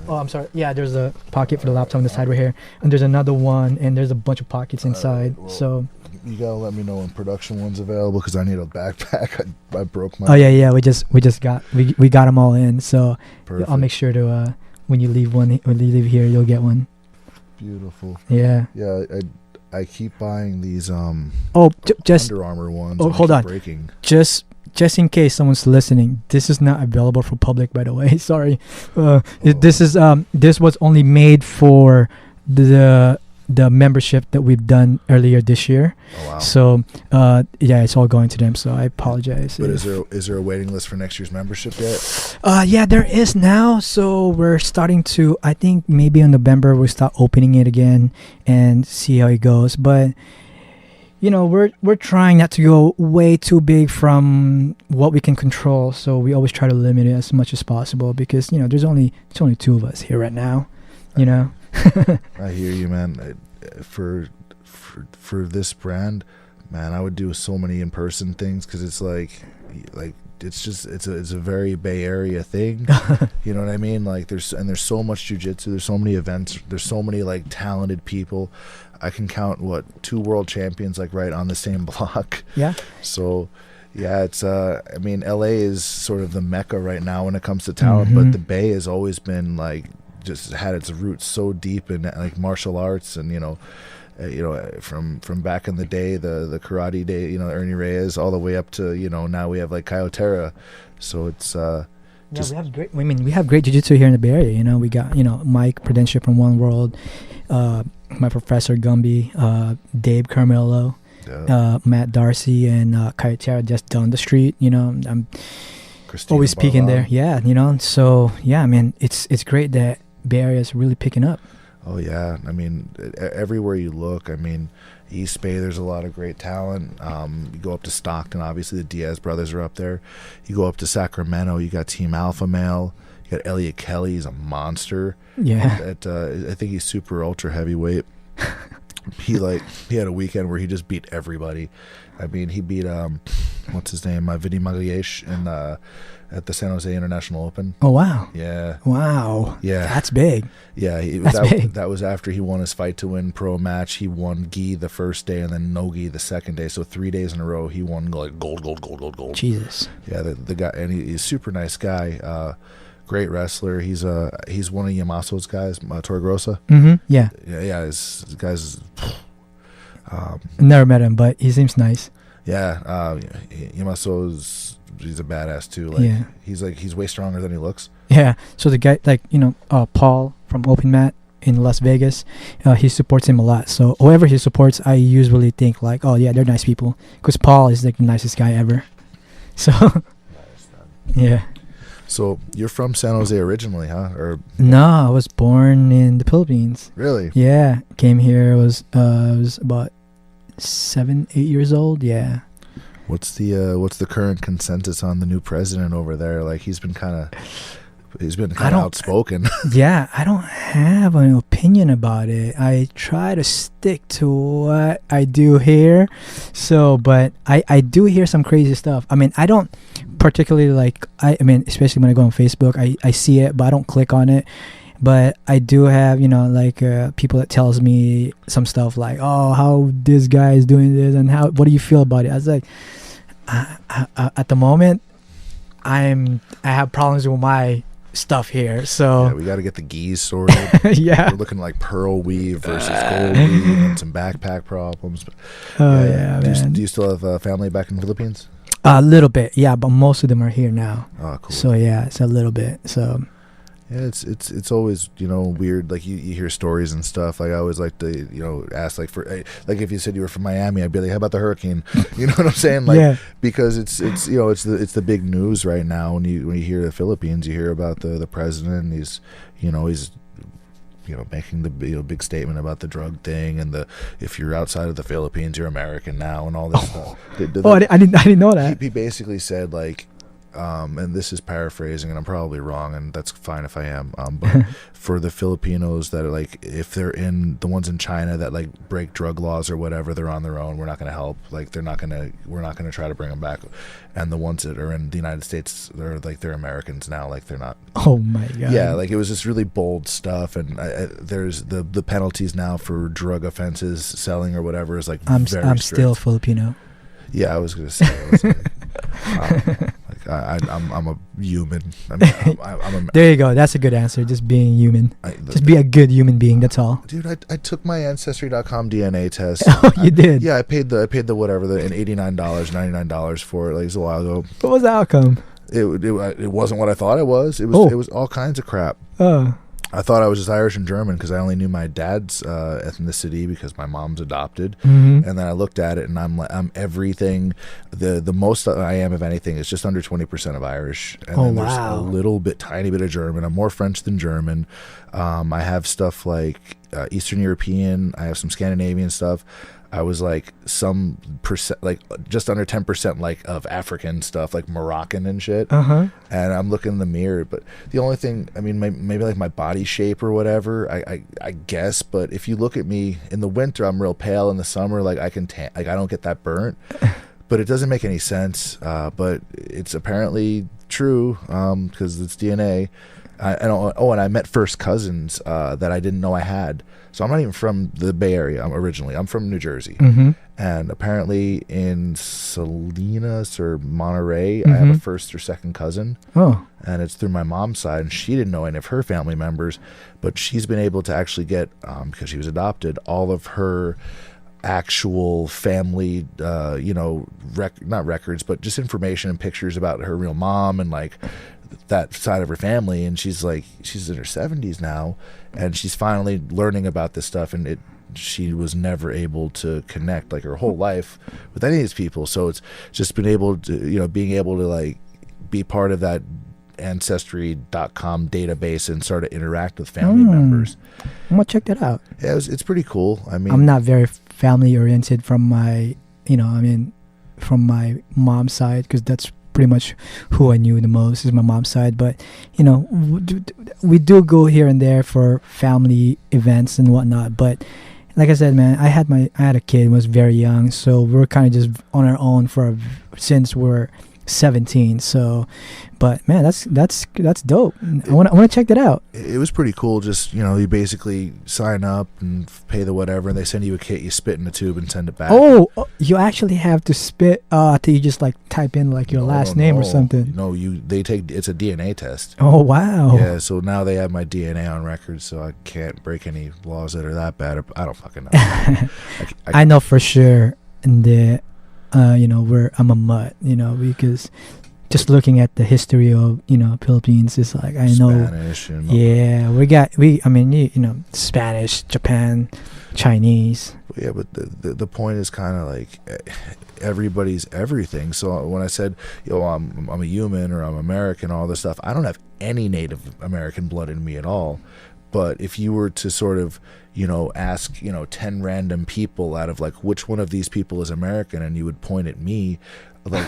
I'm sorry. Yeah, there's a pocket for the laptop on the side right here, and there's another one, and there's a bunch of pockets inside. Well, so you gotta let me know when production one's available because I need a backpack. I broke my. Oh yeah. We got them all in. So Perfect. I'll make sure to when you leave here, you'll get one. Beautiful. Yeah. Yeah. I keep buying these just Under Armour ones. Oh, hold on. Breaking. Just in case someone's listening, this is not available for public, by the way. Sorry. This was only made for the membership that we've done earlier this year. Oh, wow. So it's all going to them, so I apologize. But is there a waiting list for next year's membership yet? Yeah, there is now. So we're starting to, I think maybe in November we'll start opening it again and see how it goes. But we're trying not to go way too big from what we can control, so we always try to limit it as much as possible because there's only 2 of us here right now. I hear you, man. For this brand, man, I would do so many in-person things because it's like it's a very Bay Area thing. You know what I mean? Like there's so much jiu-jitsu, there's so many events, there's so many like talented people. I can count 2 world champions like right on the same block. Yeah. So yeah, it's LA is sort of the mecca right now when it comes to talent, but the Bay has always been like just had its roots so deep in like martial arts and from back in the day, the karate day, Ernie Reyes, all the way up to now we have like Kyotera. So it's we have great jiu-jitsu here in the Bay Area. We got Mike Prudential from One World, my professor Gumby, Dave Carmelo, Matt Darcy, and Kyotera just down the street. I'm Christina always speaking Barlon. there. Yeah, so yeah, man, it's great that Bay Area is really picking up. Oh yeah, I mean everywhere you look, East Bay, there's a lot of great talent. You go up to Stockton, obviously the Diaz brothers are up there. You go up to Sacramento, you got Team Alpha Male. You got Elliot Kelly, he's a monster. Yeah. I think he's super ultra heavyweight. He had a weekend where he just beat everybody. He beat what's his name, Vinny Magalhaes at the San Jose International Open. Oh wow. Yeah. Wow. Yeah. That's big. Yeah, big. That was after he won his fight to win pro match. He won gi the first day and then no gi the second day. So 3 days in a row he won like gold. Jesus. Yeah, the guy, and he's a super nice guy. Great wrestler. He's one of Yamaso's guys, Torregrossa. Yeah. Yeah. His guy's. Never met him, but he seems nice. Yeah. He's a badass too. He's way stronger than he looks. Yeah. So the guy, Paul from Open Mat in Las Vegas, he supports him a lot. So whoever he supports, I usually think like, oh yeah, they're nice people, because Paul is like the nicest guy ever. So. Yeah. So you're from San Jose originally, huh? Or no, I was born in the Philippines. Really? Yeah, came here. I was about 7-8 years old. Yeah. What's the current consensus on the new president over there? Like he's been kind of outspoken. Yeah, I don't have an opinion about it. I try to stick to what I do here. So, but I do hear some crazy stuff. I don't particularly especially when I go on Facebook, I see it, but I don't click on it. But I do have, like people that tells me some stuff like, oh, how this guy is doing this and what do you feel about it? I was like, at the moment, I have problems with my stuff here, so yeah, we got to get the geese sorted. Yeah, we're looking like pearl weave versus gold weave and some backpack problems. But man. Do you still have family back in the Philippines? A little bit, yeah, but most of them are here now. Oh, cool. So yeah, it's a little bit. So yeah, it's always weird. Like you hear stories and stuff. Like I always like to ask like if you said you were from Miami, I'd be like, how about the hurricane? You know what I'm saying? Like yeah. Because it's the big news right now. When you hear the Philippines, you hear about the president. And he's making the big statement about the drug thing and if you're outside of the Philippines, you're American now and all this stuff. I didn't know that. He basically said like. And this is paraphrasing, and I'm probably wrong, and that's fine if I am. But for the Filipinos that are like, if they're in the ones in China that like break drug laws or whatever, they're on their own. We're not going to help. Like we're not going to try to bring them back. And the ones that are in the United States, they're Americans now. Like they're not. Oh my god. Yeah, like it was just really bold stuff, and there's the penalties now for drug offenses, selling or whatever is like I'm strict. still Filipino. Yeah, I was gonna say. I'm a human. I'm there you go. That's a good answer. Just being human. Just be a good human being. That's all. Dude, I took my Ancestry.com DNA test. Oh, you did? Yeah, I paid the whatever and $89, $99 for it. Like it was a while ago. What was the outcome? It wasn't what I thought it was. It was all kinds of crap. Oh. I thought I was just Irish and German because I only knew my dad's ethnicity because my mom's adopted. Mm-hmm. And then I looked at it and I'm everything. The most I am of anything is just under 20% of Irish. And then there's a little bit, tiny bit of German. I'm more French than German. I have stuff like Eastern European. I have some Scandinavian stuff. I was like some percent, like just under 10% like of African stuff, like Moroccan and shit. Uh-huh. And I'm looking in the mirror, but the only thing, I mean, maybe like my body shape or whatever, I guess. But if you look at me in the winter, I'm real pale. In the summer, like I can like I don't get that burnt. But it doesn't make any sense. But it's apparently true because it's DNA. And I met first cousins that I didn't know I had. So I'm not even from the Bay Area. I'm from New Jersey. Mm-hmm. And apparently in Salinas or Monterey, I have a first or second cousin. Oh. And it's through my mom's side. And she didn't know any of her family members. But she's been able to actually get, because she was adopted, all of her actual family, not records, but just information and pictures about her real mom and like that side of her family. And she's in her 70s now, and she's finally learning about this stuff, and she was never able to connect like her whole life with any of these people. So it's just been able to, being able to like be part of that Ancestry.com database and start to interact with family members. I'm gonna check that out. Yeah, it's pretty cool. I mean, I'm not very family oriented from my, from my mom's side, because that's pretty much who I knew the most is my mom's side. But we do go here and there for family events and whatnot. But like I said, man, I had a kid, was very young, so we're kind of just on our own since we're 17. So, but man, that's dope. I want to check that out. It was pretty cool. Just you basically sign up and pay the whatever, and they send you a kit. You spit in a tube and send it back. Oh, you actually have to spit. Till you just like type in like your last name or something. No, it's a DNA test. Oh wow. Yeah, so now they have my DNA on record, so I can't break any laws that are that bad. I don't fucking know. I know for sure, and I'm a mutt, because just looking at the history of Philippines is like I know Spanish and Spanish, Japan, Chinese. Yeah, but the point is kind of like everybody's everything. So when I said I'm a human or I'm American, all this stuff, I don't have any Native American blood in me at all. But if you were to sort of ask 10 random people out of like which one of these people is American, and you would point at me, like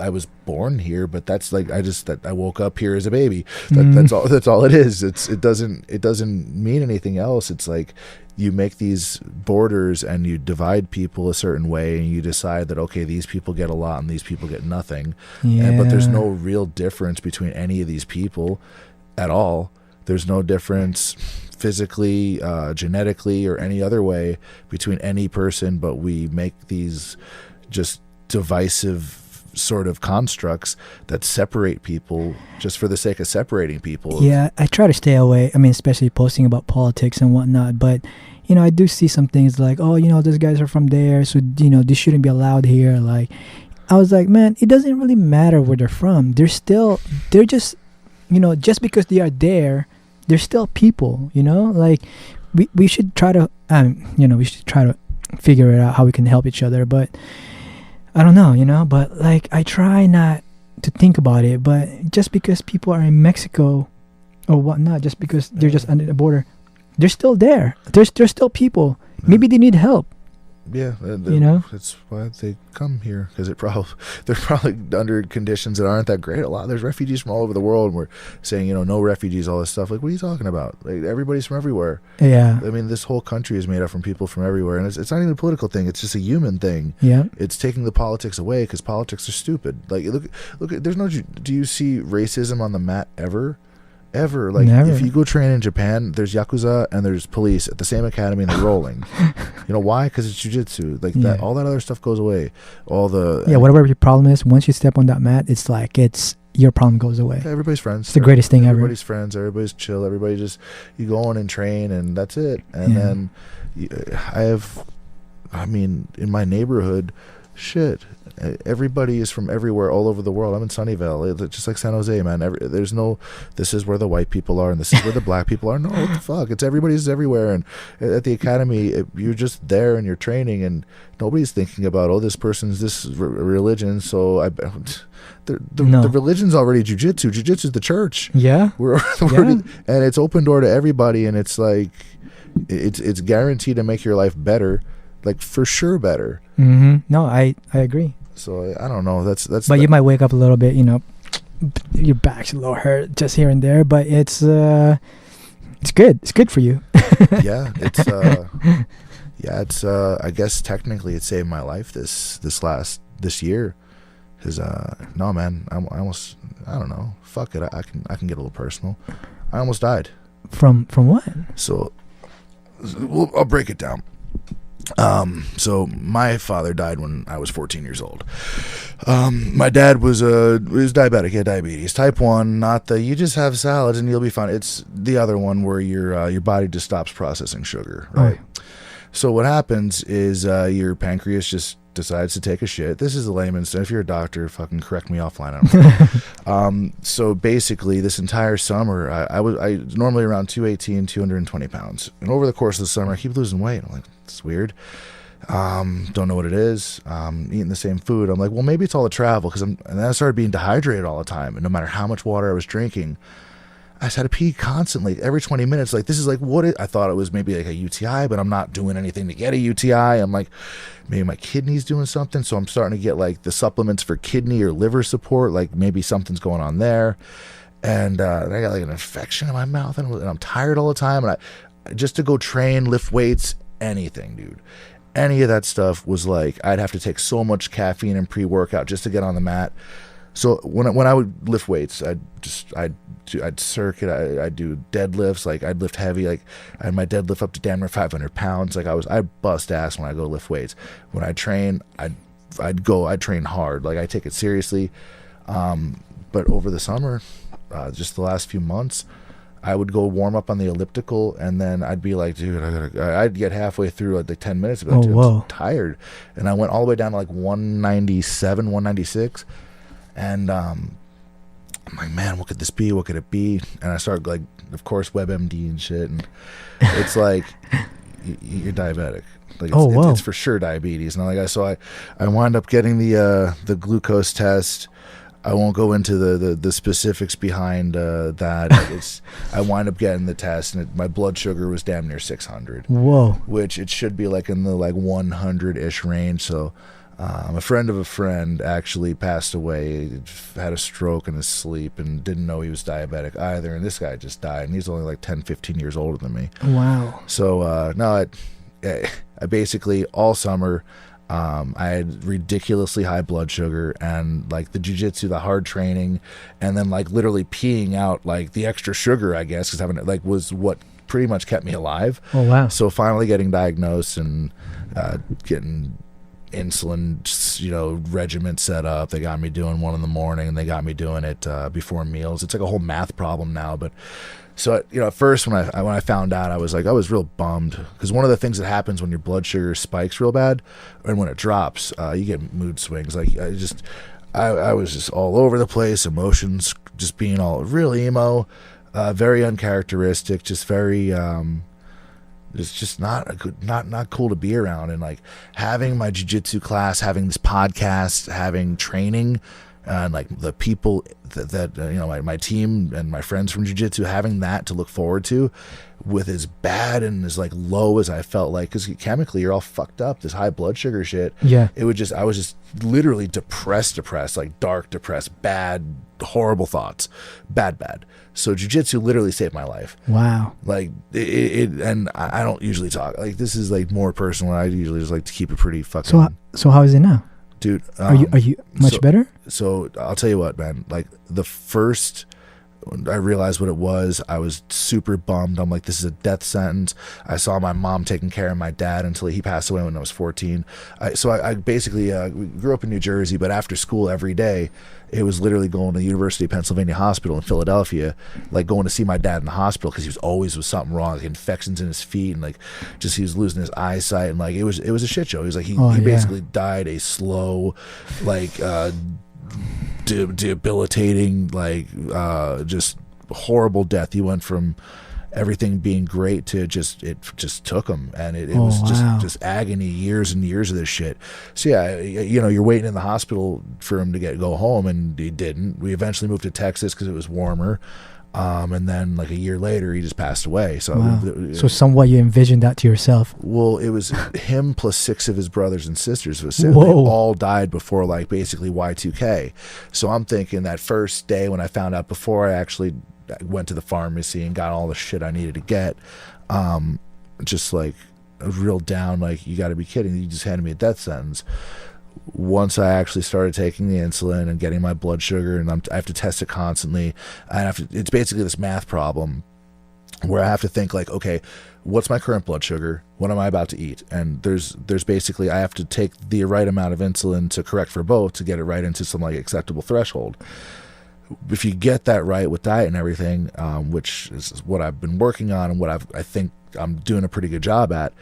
I was born here, but that's like I woke up here as a baby. That's all it is. It doesn't mean anything else. It's like you make these borders and you divide people a certain way, and you decide that okay, these people get a lot and these people get nothing. Yeah. But there's no real difference between any of these people at all. There's no difference physically, genetically, or any other way between any person, but we make these just divisive sort of constructs that separate people just for the sake of separating people. Yeah, I try to stay away. I mean, especially posting about politics and whatnot. But, you know, I do see some things like, oh, you know, those guys are from there, so, you know, this shouldn't be allowed here. Like, I was like, man, it doesn't really matter where they're from. They're just, you know, just because they are there, they're still people, you know? Like, we should try to, you know, we should try to figure it out how we can help each other. But I don't know, you know, but like I try not to think about it, but just because people are in Mexico or whatnot, just because they're just under the border, they're still there. They're still people. Maybe they need help. Yeah, you know, that's why they come here, because they're probably under conditions that aren't that great. There's refugees from all over the world, and we're saying, you know, no refugees, all this stuff. Like, what are you talking about? Like, everybody's from everywhere. Yeah, I mean, this whole country is made up from people from everywhere, and it's not even a political thing. It's just a human thing. Yeah, it's taking the politics away, because politics are stupid. Like, look. There's no. Do you see racism on the mat ever? Like, never. If you go train in Japan, there's Yakuza and there's police at the same academy, and they're rolling. You know why? Because it's jiu-jitsu. Like, that, all that other stuff goes away. Whatever your problem is, once you step on that mat, it's like your problem goes away. Everybody's friends. It's the greatest thing ever. Everybody's friends. Everybody's chill. Everybody just, you go on and train, and that's it. And then in my neighborhood, shit, everybody is from everywhere, all over the world. I'm in Sunnyvale. It's just like San Jose, man. This is where the white people are, and this is where the black people are. No, what the fuck? Everybody's everywhere. And at the academy, you're just there and you're training, and nobody's thinking about, oh, this person's this religion, so the religion's already jiu-jitsu. Jiu-jitsu is the church. Yeah. And it's open door to everybody, and it's like, it's guaranteed to make your life better. Like, for sure better. Mm-hmm. No, I agree. So I don't know. That's. But you might wake up a little bit, you know, your back's a little hurt just here and there. But it's good. It's good for you. Yeah, it's. I guess technically it saved my life this year, because no, man, I almost, I don't know. Fuck it. I can get a little personal. I almost died. From what? So, I'll break it down. So my father died when I was 14 years old. My dad was diabetic. He had diabetes, type 1, not the you just have salads and you'll be fine. It's the other one where your body just stops processing sugar, right? Oh. So what happens is your pancreas just decides to take a shit. This is a layman's term. If you're a doctor, fucking correct me offline. I don't know. So basically, this entire summer, I was normally around 218, 220 pounds, and over the course of the summer, I keep losing weight. I'm like, it's weird. Don't know what it is. Eating the same food. I'm like, well, maybe it's all the travel, and then I started being dehydrated all the time, and no matter how much water I was drinking, I just had to pee constantly, every 20 minutes. Like, this is like I thought it was maybe like a UTI, but I'm not doing anything to get a UTI. I'm like, maybe my kidney's doing something. So I'm starting to get like the supplements for kidney or liver support. Like, maybe something's going on there. And I got like an infection in my mouth, and I'm tired all the time. And just to go train, lift weights, anything, dude. Any of that stuff was like, I'd have to take so much caffeine and pre-workout just to get on the mat. So when I would lift weights, I'd circuit, I'd do deadlifts, like I'd lift heavy, like I had my deadlift up to damn near 500 pounds. Like I'd bust ass when I go lift weights. When I train, I'd train hard, like I take it seriously. But over the summer, just the last few months, I would go warm up on the elliptical, and then I'd be like, dude, I'd get halfway through like 10 minutes ago, dude, I'm tired. And I went all the way down to like 197, 196. And I'm like, man, what could this be? What could it be? And I started, like, of course, WebMD and shit. And it's like, you're diabetic. Like, it's for sure diabetes. And I wound up getting the glucose test. I won't go into the specifics behind that. I wind up getting the test, and my blood sugar was damn near 600. Whoa! Which it should be like in the like 100-ish range. So. A friend of a friend actually passed away, had a stroke in his sleep, and didn't know he was diabetic either. And this guy just died, and he's only like 10, 15 years older than me. Wow. So, I basically all summer, I had ridiculously high blood sugar, and like the jiu-jitsu, the hard training, and then like literally peeing out like the extra sugar, I guess, because having like was what pretty much kept me alive. Oh wow. So finally getting diagnosed and getting insulin, regimen set up. They got me doing one in the morning, and they got me doing it before meals. It's like a whole math problem now, but. So at first when I found out, I was real bummed, because one of the things that happens when your blood sugar spikes real bad, and when it drops, you get mood swings. Like I was just all over the place, emotions just being all real emo, very uncharacteristic, just very it's just not cool to be around. And like having my jiu-jitsu class, having this podcast, having training. And like the people that my team and my friends from jiu-jitsu, having that to look forward to, with as bad and as like low as I felt, like, because chemically you're all fucked up, this high blood sugar shit. Yeah. I was just literally depressed, like dark depressed, bad, horrible thoughts, bad. So jiu-jitsu literally saved my life. Wow. Like it and I don't usually talk, like, this is like more personal. I usually just like to keep it pretty fucking. So how is it now? Dude, are you much better? So I'll tell you what, man. Like the first, I realized what it was, I was super bummed. I'm like, this is a death sentence. I saw my mom taking care of my dad until he passed away when I was 14. I basically grew up in New Jersey, but after school every day, it was literally going to the University of Pennsylvania Hospital in Philadelphia, like going to see my dad in the hospital, because he was always with something wrong, like infections in his feet, and like just he was losing his eyesight, and like it was a shit show. He was like he basically died a slow, like debilitating, like just horrible death. He went from everything being great to it just took him, and it was just agony, years and years of this shit. So yeah, you're waiting in the hospital for him to go home, and he didn't. We eventually moved to Texas because it was warmer, and then like a year later he just passed away. So so somewhat you envisioned that to yourself. Well, it was him plus 6 of his brothers and sisters. They all died before like basically Y2K. So I'm thinking that first day when I found out, before I actually went to the pharmacy and got all the shit I needed to get, just like a real down, like, you got to be kidding, you just handed me a death sentence. Once I actually started taking the insulin and getting my blood sugar, and I have to test it constantly, it's basically this math problem where I have to think like, okay, what's my current blood sugar? What am I about to eat? And there's basically, I have to take the right amount of insulin to correct for both to get it right into some like acceptable threshold. If you get that right with diet and everything, which is what I've been working on and what I think I'm doing a pretty good job at,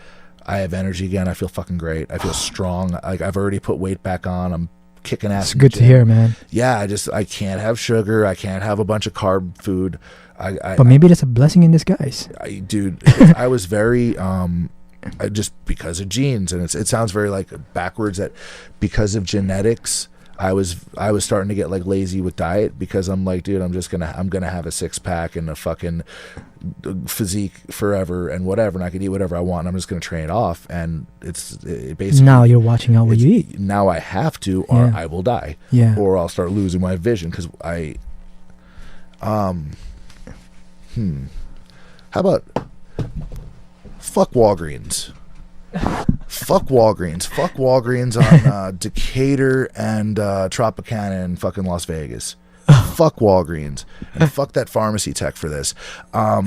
I have energy again. I feel fucking great. I feel strong. Like, I've already put weight back on. I'm kicking ass. It's good to hear, man. Yeah, I can't have sugar. I can't have a bunch of carb food. But maybe that's a blessing in disguise. Dude, I was very just because of genes, and it sounds very like backwards, that because of genetics, I was starting to get like lazy with diet, because I'm like, dude, I'm gonna have a 6-pack and a fucking physique forever and whatever, and I can eat whatever I want, and I'm just gonna train it off. And it basically, now you're watching out what you eat. Now I have to, or I will die, or I'll start losing my vision, because how about fuck Walgreens? Fuck Walgreens. Fuck Walgreens on Decatur and Tropicana in fucking Las Vegas. Fuck Walgreens. And fuck that pharmacy tech for this. No,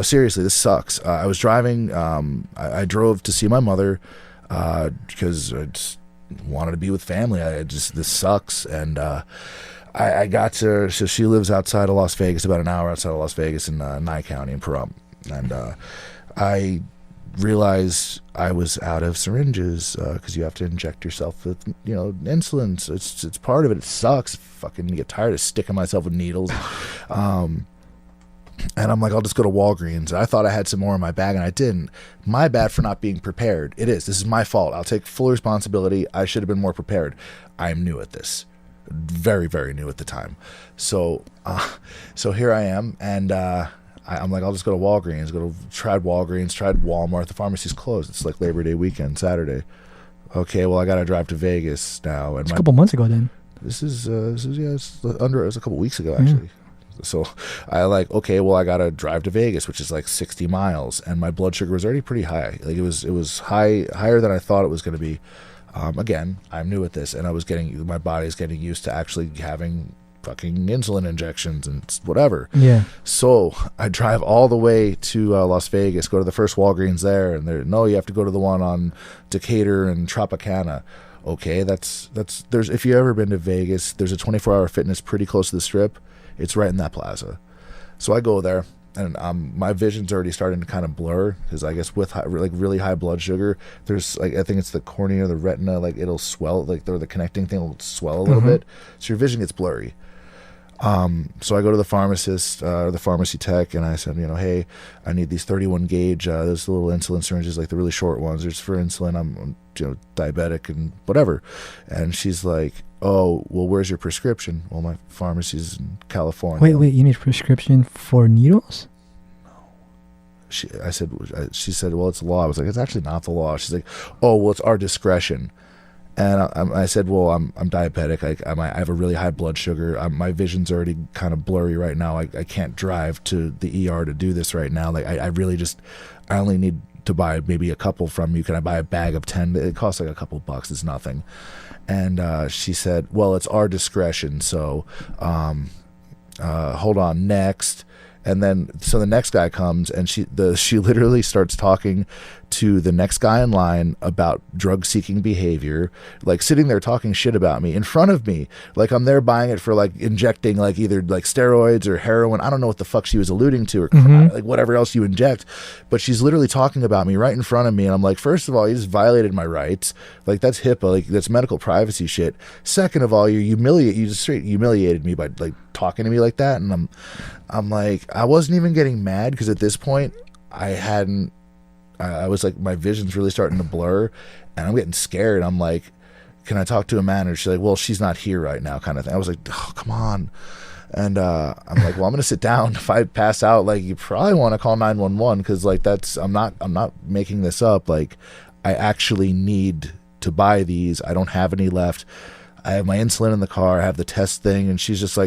seriously, this sucks. I was driving, I drove to see my mother because I just wanted to be with family. This sucks. And I got to, so she lives outside of Las Vegas, about an hour outside of Las Vegas in Nye County in Pahrump. And I realized I was out of syringes, because you have to inject yourself with insulin. So it's part of it. It sucks. Fucking get tired of sticking myself with needles. And I'm like, I'll just go to Walgreens. I thought I had some more in my bag, and I didn't. My bad for not being prepared. This is my fault. I'll take full responsibility. I should have been more prepared. I'm new at this, very, very new at the time. So here I am, and I'm like, I'll just go to Walgreens. Tried Walgreens, tried Walmart. The pharmacy's closed. It's like Labor Day weekend, Saturday. Okay, well, I got to drive to Vegas now. And it's a couple months ago then. It was a couple weeks ago, actually. So I like, okay, well, I gotta drive to Vegas, which is like 60 miles, and my blood sugar was already pretty high. Like it was higher than I thought it was gonna be. Again, I'm new at this, and my body's getting used to actually having fucking insulin injections and whatever. Yeah. So I drive all the way to Las Vegas, go to the first Walgreens there, and no, you have to go to the one on Decatur and Tropicana. Okay, there's if you've ever been to Vegas, there's a 24-hour fitness pretty close to the Strip. It's right in that plaza. So I go there, and my vision's already starting to kind of blur because I guess with really high blood sugar, there's like, I think it's the cornea or the retina, like it'll swell, like the connecting thing will swell a little bit, so your vision gets blurry. So I go to the pharmacist, the pharmacy tech, and I said, hey, I need these 31 gauge, those little insulin syringes, like the really short ones. There's for insulin. I'm diabetic and whatever. And she's like, oh, well, where's your prescription? Well, my pharmacy's in California. Wait, you need a prescription for needles? She said, well, it's the law. I was like, it's actually not the law. She's like, oh, well, it's our discretion. And I said, well, I'm diabetic. I have a really high blood sugar. My vision's already kind of blurry right now. I can't drive to the ER to do this right now. Like I really I only need to buy maybe a couple from you. Can I buy a bag of 10? It costs like a couple bucks. It's nothing. And she said, well, it's our discretion. So hold on, next. And then so the next guy comes, and she literally starts talking to the next guy in line about drug-seeking behavior, like sitting there talking shit about me in front of me, like I'm there buying it for like injecting like either like steroids or heroin. I don't know what the fuck she was alluding to, or like whatever else you inject, but she's literally talking about me right in front of me, and I'm like, first of all, you just violated my rights, like that's HIPAA, like that's medical privacy shit. Second of all, you just straight humiliated me by like talking to me like that, and I'm like, I wasn't even getting mad because at this point I was like, my vision's really starting to blur, and I'm getting scared. I'm like, can I talk to a manager? She's like, well, she's not here right now, kind of thing. I was like, oh, come on. And I'm like, well, I'm gonna sit down. If I pass out, like, you probably want to call 911 because like I'm not making this up. Like, I actually need to buy these. I don't have any left. I have my insulin in the car. I have the test thing, and she's just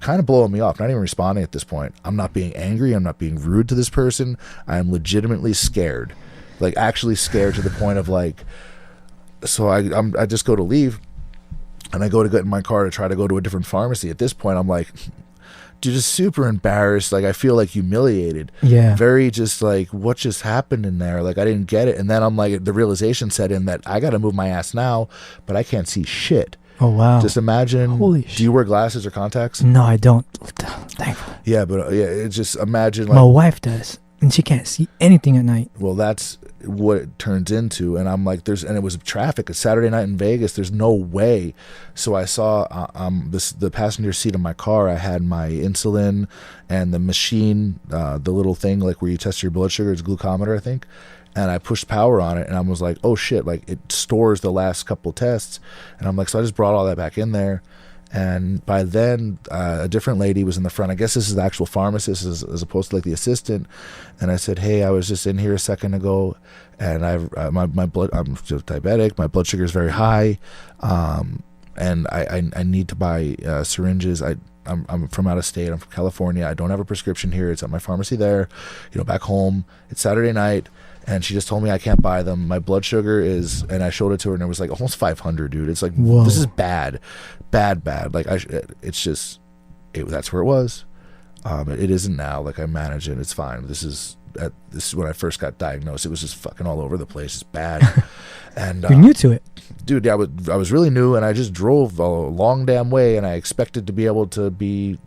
kind of blowing me off, not even responding at this point. I'm not being angry. I'm not being rude to this person. I am legitimately scared, like actually scared to the point of like, so I just go to leave, and I go to get in my car to try to go to a different pharmacy. At this point, I'm like, dude, just super embarrassed. Like I feel like humiliated. Yeah. Very just like, what just happened in there? Like I didn't get it. And then I'm like, the realization set in that I got to move my ass now, but I can't see shit. Oh, wow. Just imagine. Holy shit. Do you wear glasses or contacts? No, I don't. Thankful. Yeah, but it's just imagine. Like, my wife does, and she can't see anything at night. Well, that's what it turns into. And I'm like, and it was traffic. It's Saturday night in Vegas. There's no way. So I saw the passenger seat of my car. I had my insulin and the machine, the little thing like where you test your blood sugar. It's a glucometer, I think. And I pushed power on it, and I was like, oh shit, like it stores the last couple tests. And I'm like, so I just brought all that back in there. And by then, a different lady was in the front. I guess this is the actual pharmacist as opposed to like the assistant. And I said, hey, I was just in here a second ago, and my blood, I'm just diabetic. My blood sugar is very high, and I need to buy syringes. I'm from out of state. I'm from California. I don't have a prescription here. It's at my pharmacy there, back home. It's Saturday night. And she just told me I can't buy them. My blood sugar is, and I showed it to her, and it was like almost 500, dude. It's like, whoa. This is bad. Like that's where it was. It isn't now. Like I manage it. It's fine. This is when I first got diagnosed. It was just fucking all over the place. It's bad. And you're new to it, dude. I was really new, and I just drove a long damn way, and I expected to be able to be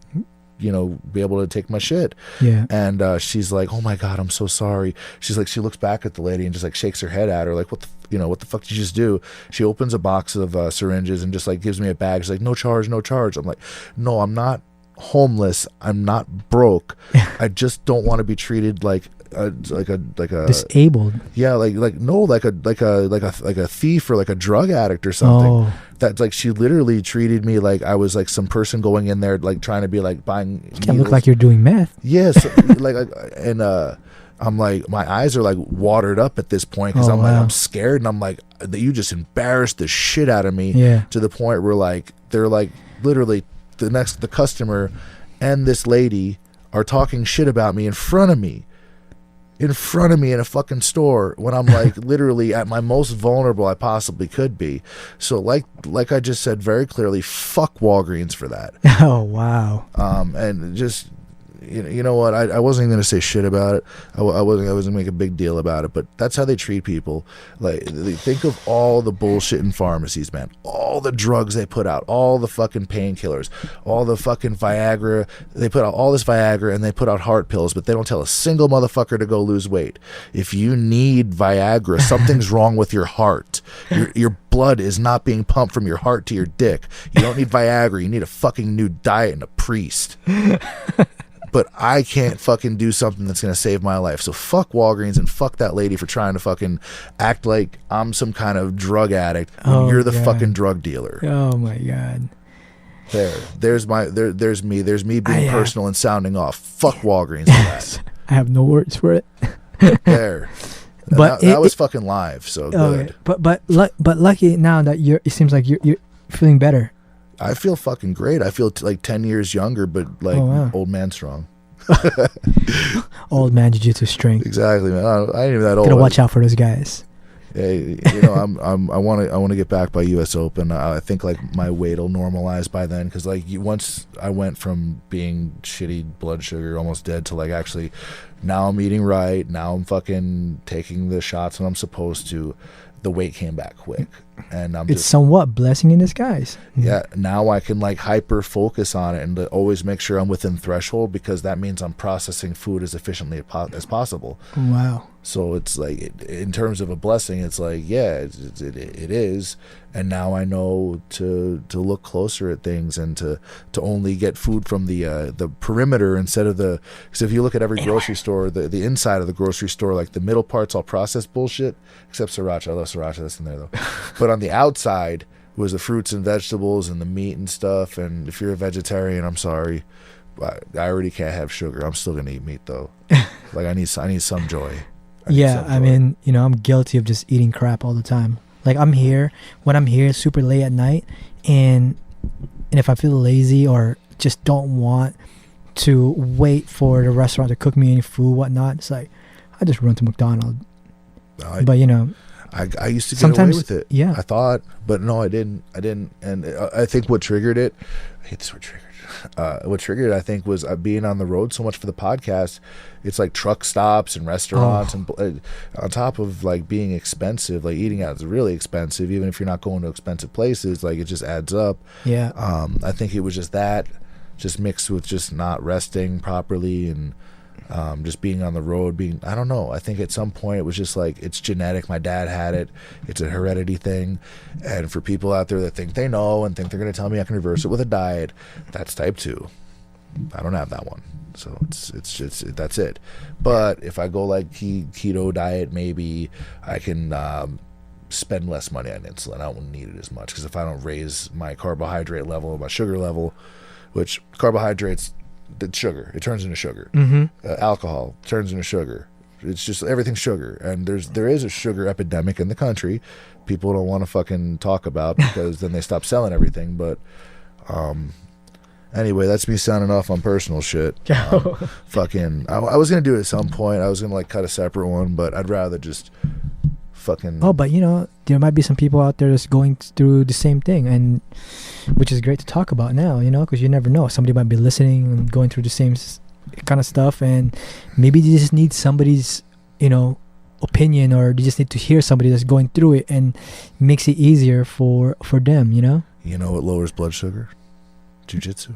able to take my shit. Yeah. And she's like, oh my God, I'm so sorry. She's like, she looks back at the lady and just like shakes her head at her like, what the fuck did you just do? She opens a box of syringes and just like gives me a bag. She's like, no charge. I'm like, no, I'm not homeless. I'm not broke. I just don't want to be treated like a disabled. Yeah, like a thief or like a drug addict or something. Oh. That's like, she literally treated me like I was like some person going in there like trying to be like buying. You can't look like you're doing meth. Yes, I'm like, my eyes are like watered up at this point because like, I'm scared, and I'm like, that you just embarrassed the shit out of me. Yeah. To the point where like they're like literally the customer and this lady are talking shit about me in front of me in a fucking store when I'm like literally at my most vulnerable I possibly could be. So like I just said very clearly, fuck Walgreens for that. Oh, wow. And just, you know what, I wasn't even gonna say shit about it. I wasn't gonna make a big deal about it, but that's how they treat people. Like, think of all the bullshit in pharmacies, man. All the drugs they put out, all the fucking painkillers, all the fucking Viagra. They put out all this Viagra and they put out heart pills, but they don't tell a single motherfucker to go lose weight. If you need Viagra, something's wrong with your heart. Your blood is not being pumped from your heart to your dick. You don't need Viagra. You need a fucking new diet and a priest. But I can't fucking do something that's going to save my life. So fuck Walgreens and fuck that lady for trying to fucking act like I'm some kind of drug addict when you're the fucking drug dealer. Oh my God. There's me being personal and sounding off. Fuck Walgreens for that. I have no words for it. There. But that was fucking live, so good. But lucky now that it seems like you're feeling better. I feel fucking great. I feel like 10 years younger, but like old man strong. Old man jiu-jitsu strength. Exactly, man. I ain't even that old. Gotta watch out for those guys. Hey, I want to get back by U.S. Open. I think like my weight will normalize by then, because like once I went from being shitty blood sugar, almost dead, to like actually now I'm eating right. Now I'm fucking taking the shots when I'm supposed to. The weight came back quick, and it's somewhat blessing in disguise. Yeah, now I can like hyper focus on it and always make sure I'm within threshold, because that means I'm processing food as efficiently as possible. Wow. So it's like, in terms of a blessing, it's like, yeah, it is. And now I know to look closer at things and to only get food from the perimeter instead of because if you look at every grocery store, the inside of the grocery store, like the middle part's all processed bullshit, except sriracha. I love sriracha, that's in there though. But on the outside was the fruits and vegetables and the meat and stuff. And if you're a vegetarian, I'm sorry, but I already can't have sugar. I'm still gonna eat meat though. Like I need some joy. I mean, I'm guilty of just eating crap all the time. Like when I'm here super late at night, and if I feel lazy or just don't want to wait for the restaurant to cook me any food, whatnot, it's like I just run to McDonald's. But I used to get away with it. Yeah, I thought, but no, I didn't. And I think what triggered it, I hate this word triggered. What triggered it, I think, was being on the road so much for the podcast. It's like truck stops and restaurants, and on top of like being expensive, like eating out is really expensive. Even if you're not going to expensive places, like it just adds up. Yeah. I think it was just that, just mixed with just not resting properly and just being on the road. I don't know. I think at some point it was just like, it's genetic. My dad had it. It's a heredity thing. And for people out there that think they know and think they're going to tell me I can reverse it with a diet, that's type 2. I don't have that one. So it's just, that's it. But if I go like keto diet, maybe I can spend less money on insulin. I won't need it as much, because if I don't raise my carbohydrate level, my sugar level, which carbohydrates, the sugar, it turns into sugar. Alcohol turns into sugar. It's just everything's sugar, and there is a sugar epidemic in the country. People don't want to fucking talk about, because then they stop selling everything. But anyway, that's me sounding off on personal shit. Fucking, I was gonna do it at some point. I was gonna like cut a separate one, but I'd rather just fucking. Oh, but there might be some people out there that's going through the same thing, and which is great to talk about now, because you never know. Somebody might be listening and going through the same kind of stuff, and maybe they just need somebody's, opinion, or they just need to hear somebody that's going through it, and makes it easier for them, You know what lowers blood sugar? Jiu-jitsu.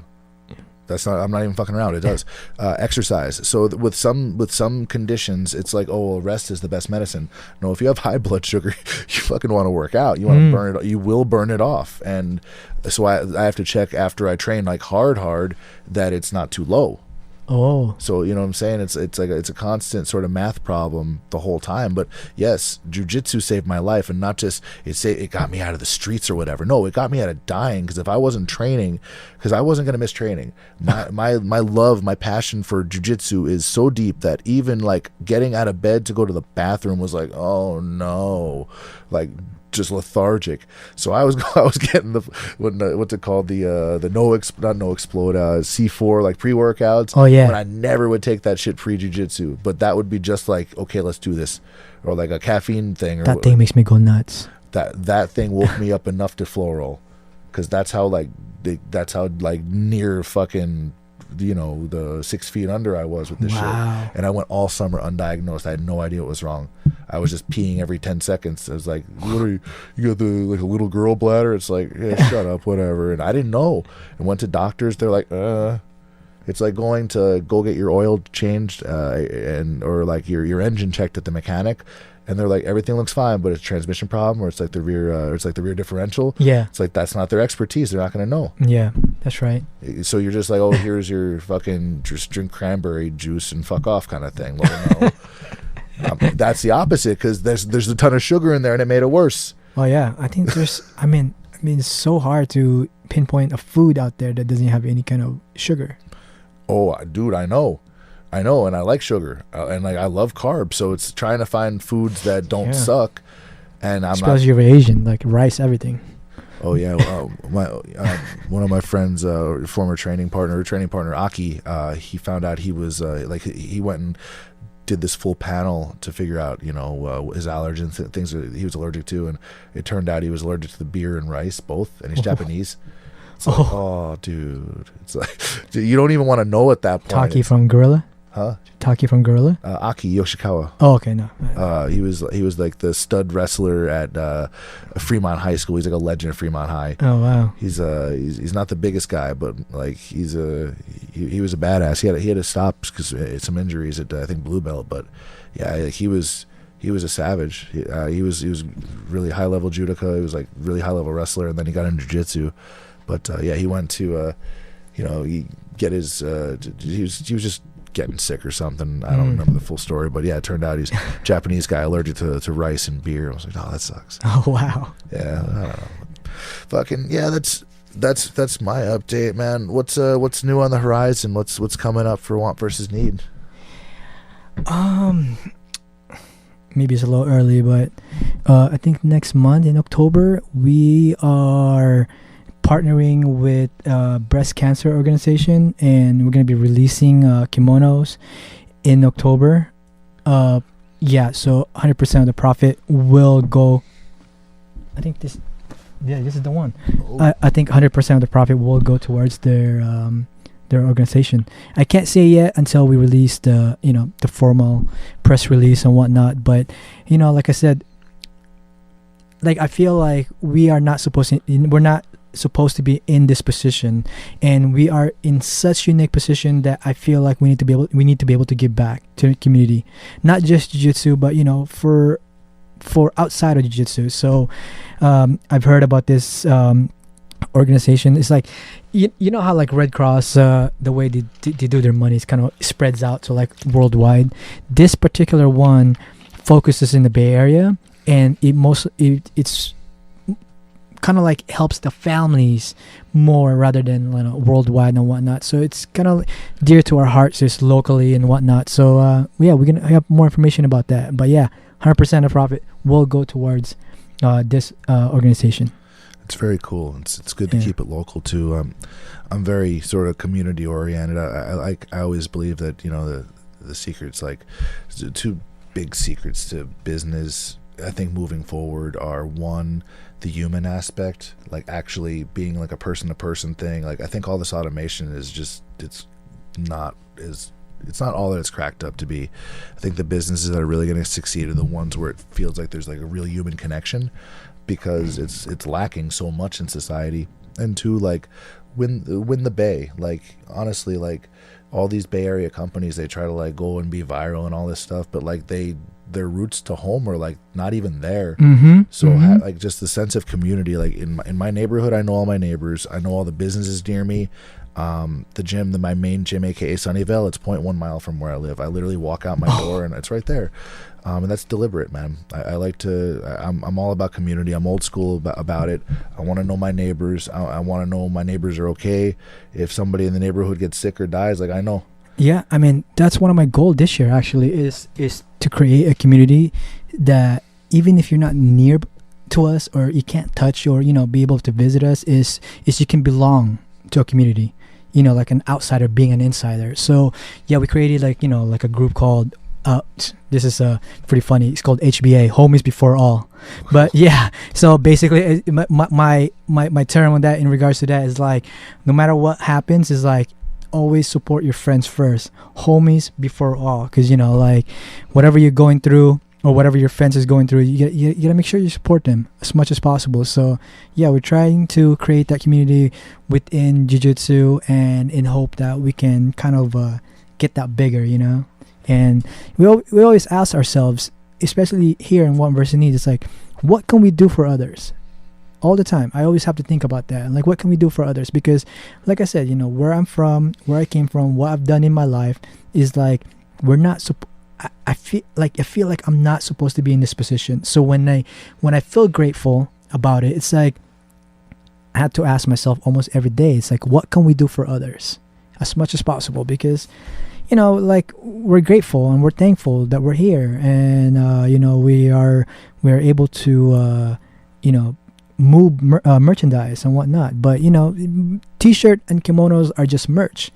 I'm not even fucking around. It does. Exercise. So with some conditions, it's like, rest is the best medicine. No, if you have high blood sugar, you fucking want to work out. You want to burn it. You will burn it off. And so I have to check after I train like hard that it's not too low. Oh. So you know what I'm saying? It's like it's a constant sort of math problem the whole time. But yes, jiu-jitsu saved my life, and not just it got me out of the streets or whatever. No, it got me out of dying, because if I wasn't training, because I wasn't gonna miss training. My love, my passion for jiu-jitsu is so deep that even like getting out of bed to go to the bathroom was like, oh no, like just lethargic. So I was getting what's it called, the not explode C4 like pre-workouts. Oh yeah. But I never would take that shit pre-jiu-jitsu. But that would be just like, okay, let's do this, or like a caffeine thing. Or That thing makes me go nuts. That thing woke me up enough to flow roll, because that's how near fucking, you know, the 6 feet under I was with this shit. And I went all summer undiagnosed. I had no idea what was wrong. I was just peeing every 10 seconds. I was like, what are you got like a little girl bladder? It's like, yeah, shut up, whatever. And I didn't know, and went to doctors. They're like, it's like going to go get your oil changed or like your engine checked at the mechanic, and they're like, everything looks fine, but it's a transmission problem, or it's like the rear differential. Yeah. It's like, that's not their expertise. They're not going to know. Yeah, that's right. So you're just like, oh, here's your fucking, just drink cranberry juice and fuck off kind of thing. Well, no. That's the opposite, because there's a ton of sugar in there, and it made it worse. Oh yeah, I think there's. I mean, it's so hard to pinpoint a food out there that doesn't have any kind of sugar. Oh, dude, I know, and I like sugar, and like I love carbs. So it's trying to find foods that don't suck. And especially you're Asian, like rice, everything. Oh yeah, one of my friends, former training partner Aki, he found out he was he went and did this full panel to figure out, you know, his allergens, things that he was allergic to, and it turned out he was allergic to the beer and rice both, and he's Japanese. It's like, oh, dude, it's like, dude, you don't even want to know at that point. Taki from Gorilla. Huh? Taki from Gorilla. Aki Yoshikawa. Oh, okay, no. He was like the stud wrestler at Fremont High School. He's like a legend at Fremont High. Oh wow. He's not the biggest guy, but like he was a badass. He had to stop because some injuries at I think blue belt, but yeah, he was a savage. He was really high level judoka. He was like really high level wrestler, and then he got into jiu-jitsu. But yeah, he went to he was just getting sick or something. I don't remember the full story, but yeah, it turned out he's a Japanese guy allergic to rice and beer. I was like, oh, that sucks. Oh wow. Yeah, I don't know. Fucking yeah, that's my update, man. What's new on the horizon? What's coming up for Want versus Need? Maybe it's a little early, but I think next month in October we are partnering with breast cancer organization, and we're going to be releasing kimonos in October. Yeah, so 100% of the profit will go. I think this is the one. I think 100% of the profit will go towards their organization. I can't say yet until we release the formal press release and whatnot. But like I said, like I feel like we're not supposed to be in this position, and we are in such unique position that I feel like we need to be able to give back to the community, not just jiu-jitsu, but for outside of jiu-jitsu. So I've heard about this organization. It's like you know how like Red Cross, the way they do their money is kind of spreads out to like worldwide. This particular one focuses in the Bay Area, and it's kind of like helps the families more rather than worldwide and whatnot. So it's kind of dear to our hearts, just locally and whatnot. So yeah, we're gonna have more information about that. But yeah, 100% of profit will go towards this organization. It's very cool. It's good to keep it local too. I'm very sort of community oriented. I always believe that the secrets, like two big secrets to business, I think moving forward are, one, the human aspect, like actually being like a person to person thing. Like I think all this automation is just it's not all that it's cracked up to be. I think the businesses that are really going to succeed are the ones where it feels like there's like a real human connection, because it's lacking so much in society. And two, like win the Bay. Like honestly, like all these Bay Area companies, they try to like go and be viral and all this stuff, but like their roots to home are like not even there. So like just the sense of community, like in my neighborhood, I know all my neighbors, I know all the businesses near me. The gym, my main gym, aka Sunnyvale, it's 0.1 mile from where I live. I literally walk out my door and it's right there. And that's deliberate, man. I'm all about community. I'm old school about it. I want to know my neighbors. I want to know my neighbors are okay. If somebody in the neighborhood gets sick or dies, like I know. Yeah, I mean, that's one of my goals this year actually is to create a community that even if you're not near to us, or you can't touch, or be able to visit us, is you can belong to a community, like an outsider being an insider. So yeah, we created like a group called this is pretty funny, it's called HBA, Homies Before All. But yeah, so basically my term on that, in regards to that, is like, no matter what happens, is like, always support your friends first, homies before all, because like, whatever you're going through or whatever your friends is going through, you gotta make sure you support them as much as possible. So yeah, we're trying to create that community within jiu-jitsu, and in hope that we can kind of get that bigger, and we always ask ourselves, especially here in One Versus Need, it's like, what can we do for others? All the time, I always have to think about that. Like, what can we do for others? Because, like I said, where I'm from, where I came from, what I've done in my life is like, we're not. I feel like I'm not supposed to be in this position. So when I feel grateful about it, it's like, I had to ask myself almost every day. It's like, what can we do for others as much as possible? Because, like, we're grateful and we're thankful that we're here, and we're able to move merchandise and whatnot. But t-shirt and kimonos are just merch,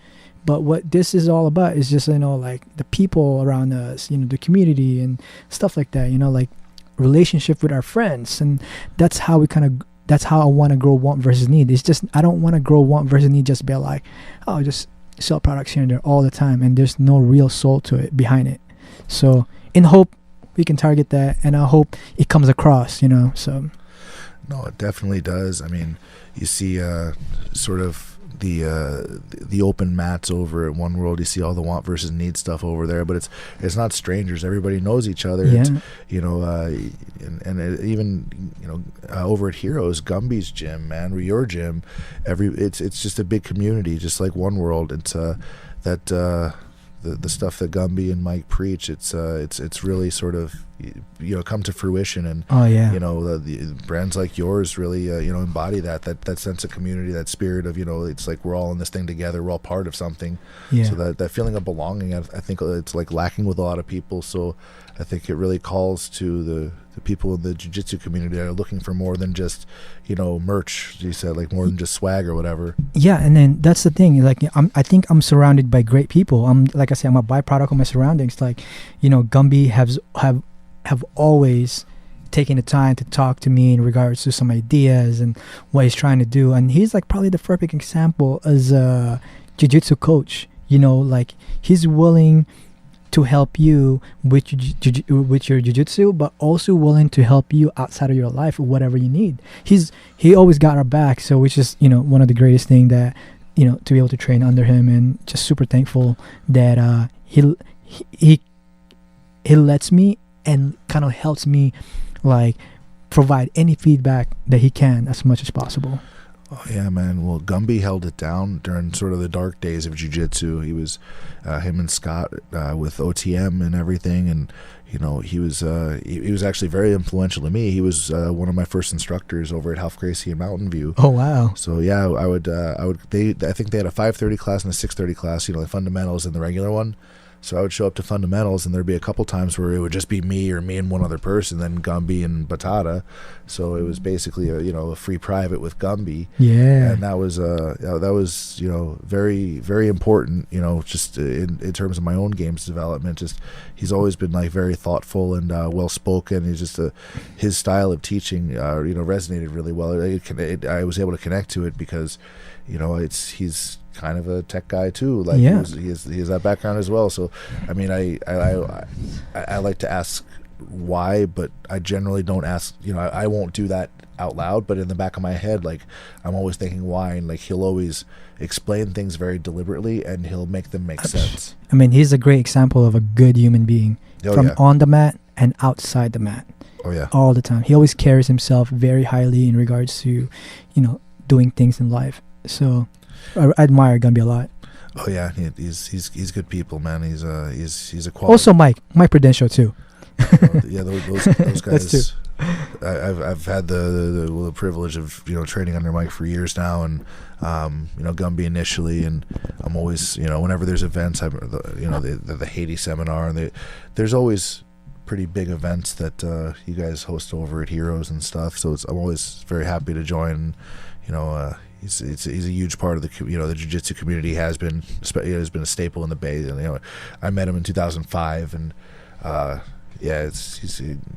but what this is all about is just like the people around us, the community and stuff like that, like relationship with our friends. And that's how I want to grow Want Versus Need. It's just, I don't want to grow Want Versus Need just be like, oh, just sell products here and there all the time, and there's no real soul to it, behind it. So in hope we can target that, and I hope it comes across, so. No, it definitely does. I mean, you see sort of the open mats over at One World. You see all the Want Versus Need stuff over there, but it's not strangers. Everybody knows each other. Yeah. It's, even over at Hereos, Gumby's gym, man, or your gym, it's just a big community, just like One World. It's the stuff that Gumby and Mike preach, it's really sort of come to fruition. And oh yeah, the brands like yours really embody that sense of community, that spirit of it's like we're all in this thing together, we're all part of something. Yeah. So that feeling of belonging, I think it's like lacking with a lot of people. So I think it really calls to the people in the jiu-jitsu community that are looking for more than just merch, you said, like more than just swag or whatever. Yeah, and then that's the thing, like I think I'm surrounded by great people. I'm, like I said, I'm a byproduct of my surroundings. Like Gumby have always taken the time to talk to me in regards to some ideas and what he's trying to do, and he's like probably the perfect example as a jiu-jitsu coach. Like, he's willing to help you with your jiu-jitsu, but also willing to help you outside of your life, whatever you need. He always got our back, so which is one of the greatest thing that to be able to train under him, and just super thankful that he lets me and kind of helps me like provide any feedback that he can as much as possible. Oh yeah, man. Well, Gumby held it down during sort of the dark days of jiu-jitsu. He was him and Scott with OTM and everything, and he was actually very influential to me. He was one of my first instructors over at Half Gracie in Mountain View. Oh wow. So yeah, I think they had a 5:30 class and a 6:30 class, the fundamentals and the regular one. So I would show up to fundamentals, and there'd be a couple times where it would just be me and one other person, then Gumby and Batata. So it was basically a free private with Gumby. Yeah. And that was very, very important. Just in terms of my own games development. Just he's always been like very thoughtful and well spoken. He's just his style of teaching resonated really well. I was able to connect to it because he's kind of a tech guy too. Like yeah. he has that background as well. So I mean, I like to ask why, but I generally don't ask. I won't do that out loud, but in the back of my head, like I'm always thinking why, and like he'll always explain things very deliberately, and he'll make them make sense. I mean, he's a great example of a good human being on the mat and outside the mat. Oh yeah, all the time. He always carries himself very highly in regards to doing things in life. So I admire Gumby a lot. Oh yeah, he's good people, man. He's a quality. Also Mike Prudential too. Yeah, those guys. That's two. I've had the privilege of training under Mike for years now, and Gumby initially, and I'm always whenever there's events, the Haiti seminar, and there's always pretty big events that you guys host over at Hereos and stuff. So I'm always very happy to join. You know, he's a huge part of the jiu-jitsu community. Has been a staple in the Bay. And, you know, I met him in 2005, and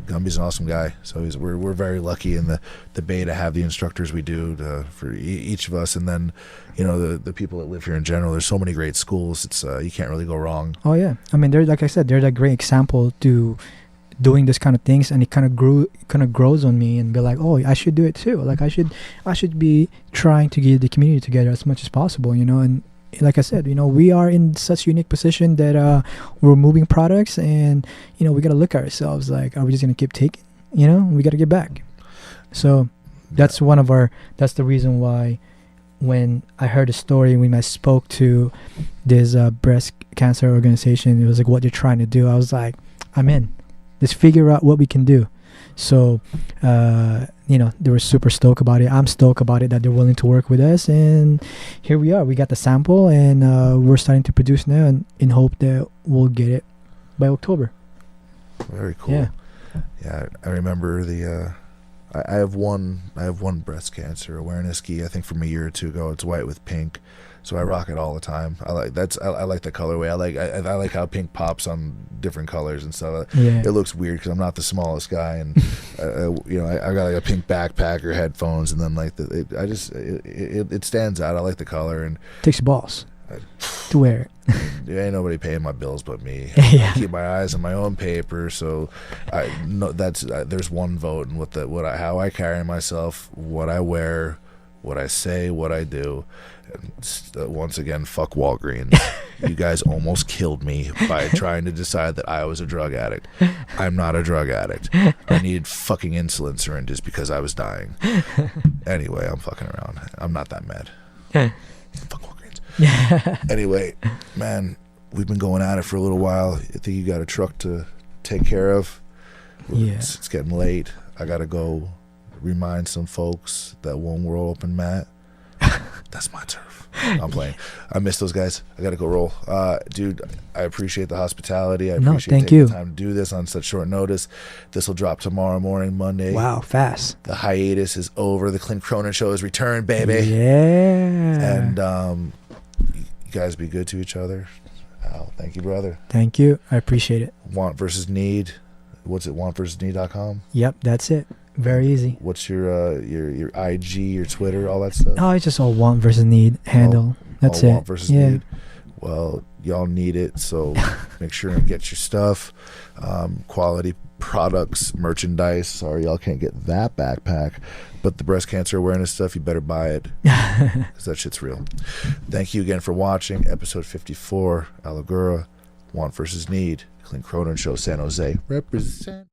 Gumby's an awesome guy. So we're very lucky in the Bay to have the instructors we do for each of us, and then, you know, the people that live here in general. There's so many great schools. It's you can't really go wrong. Oh yeah, I mean, they're, like I said, they're a great example to doing this kind of things, and it kind of grows on me and be like, oh, I should do it too. Like I should be trying to get the community together as much as possible, you know. And like I said, you know, we are in such a unique position that we're moving products, and, you know, we got to look at ourselves like, are we just going to keep taking? You know, we got to get back. So that's that's the reason why when I heard the story, when I spoke to this breast cancer organization, it was like, what they're trying to do. I was like, I'm in. Let's figure out what we can do. So, you know, they were super stoked about it. I'm stoked about it that they're willing to work with us. And here we are. We got the sample, and we're starting to produce now, and in hope that we'll get it by October. Very cool. Yeah, I remember I have one breast cancer awareness gi, I think from a year or two ago. It's white with pink. So I rock it all the time. I like the colorway. I like how pink pops on different colors and stuff. Yeah. It looks weird because I'm not the smallest guy, and you know, I got like a pink backpack or headphones, and then like it stands out. I like the color, and takes balls to wear it. There ain't nobody paying my bills but me. Yeah. I keep my eyes on my own paper, so I know there's one vote in how I carry myself, what I wear, what I say, what I do. And once again, fuck Walgreens. You guys almost killed me by trying to decide that I was a drug addict. I'm not a drug addict. I needed fucking insulin syringes because I was dying. Anyway, I'm fucking around. I'm not that mad. Fuck Walgreens. Anyway, man, we've been going at it for a little while. I think you got a truck to take care of. Yeah. It's getting late. I gotta go remind some folks that one world open mat. That's my turf. I'm playing. I miss those guys. I gotta go roll. Dude, I appreciate the hospitality. I appreciate taking the time to do this on such short notice. This will drop tomorrow morning, Monday. Wow, fast. The hiatus is over. The Clint Cronin show has returned, baby. Yeah. And you guys be good to each other. Al, thank you, brother. Thank you. I appreciate it. Want versus need. What's it? WantVersusNeed.com? Yep, that's it. Very easy. What's your IG, your Twitter, all that stuff? Oh, it's just all want versus need handle. That's all it. Want versus need. Well, y'all need it, so make sure and get your stuff. Quality products, merchandise. Sorry, y'all can't get that backpack, but the breast cancer awareness stuff, you better buy it, because that shit's real. Thank you again for watching episode 54, Lagura, Want versus Need, Clint Cronin Show, San Jose. Represent.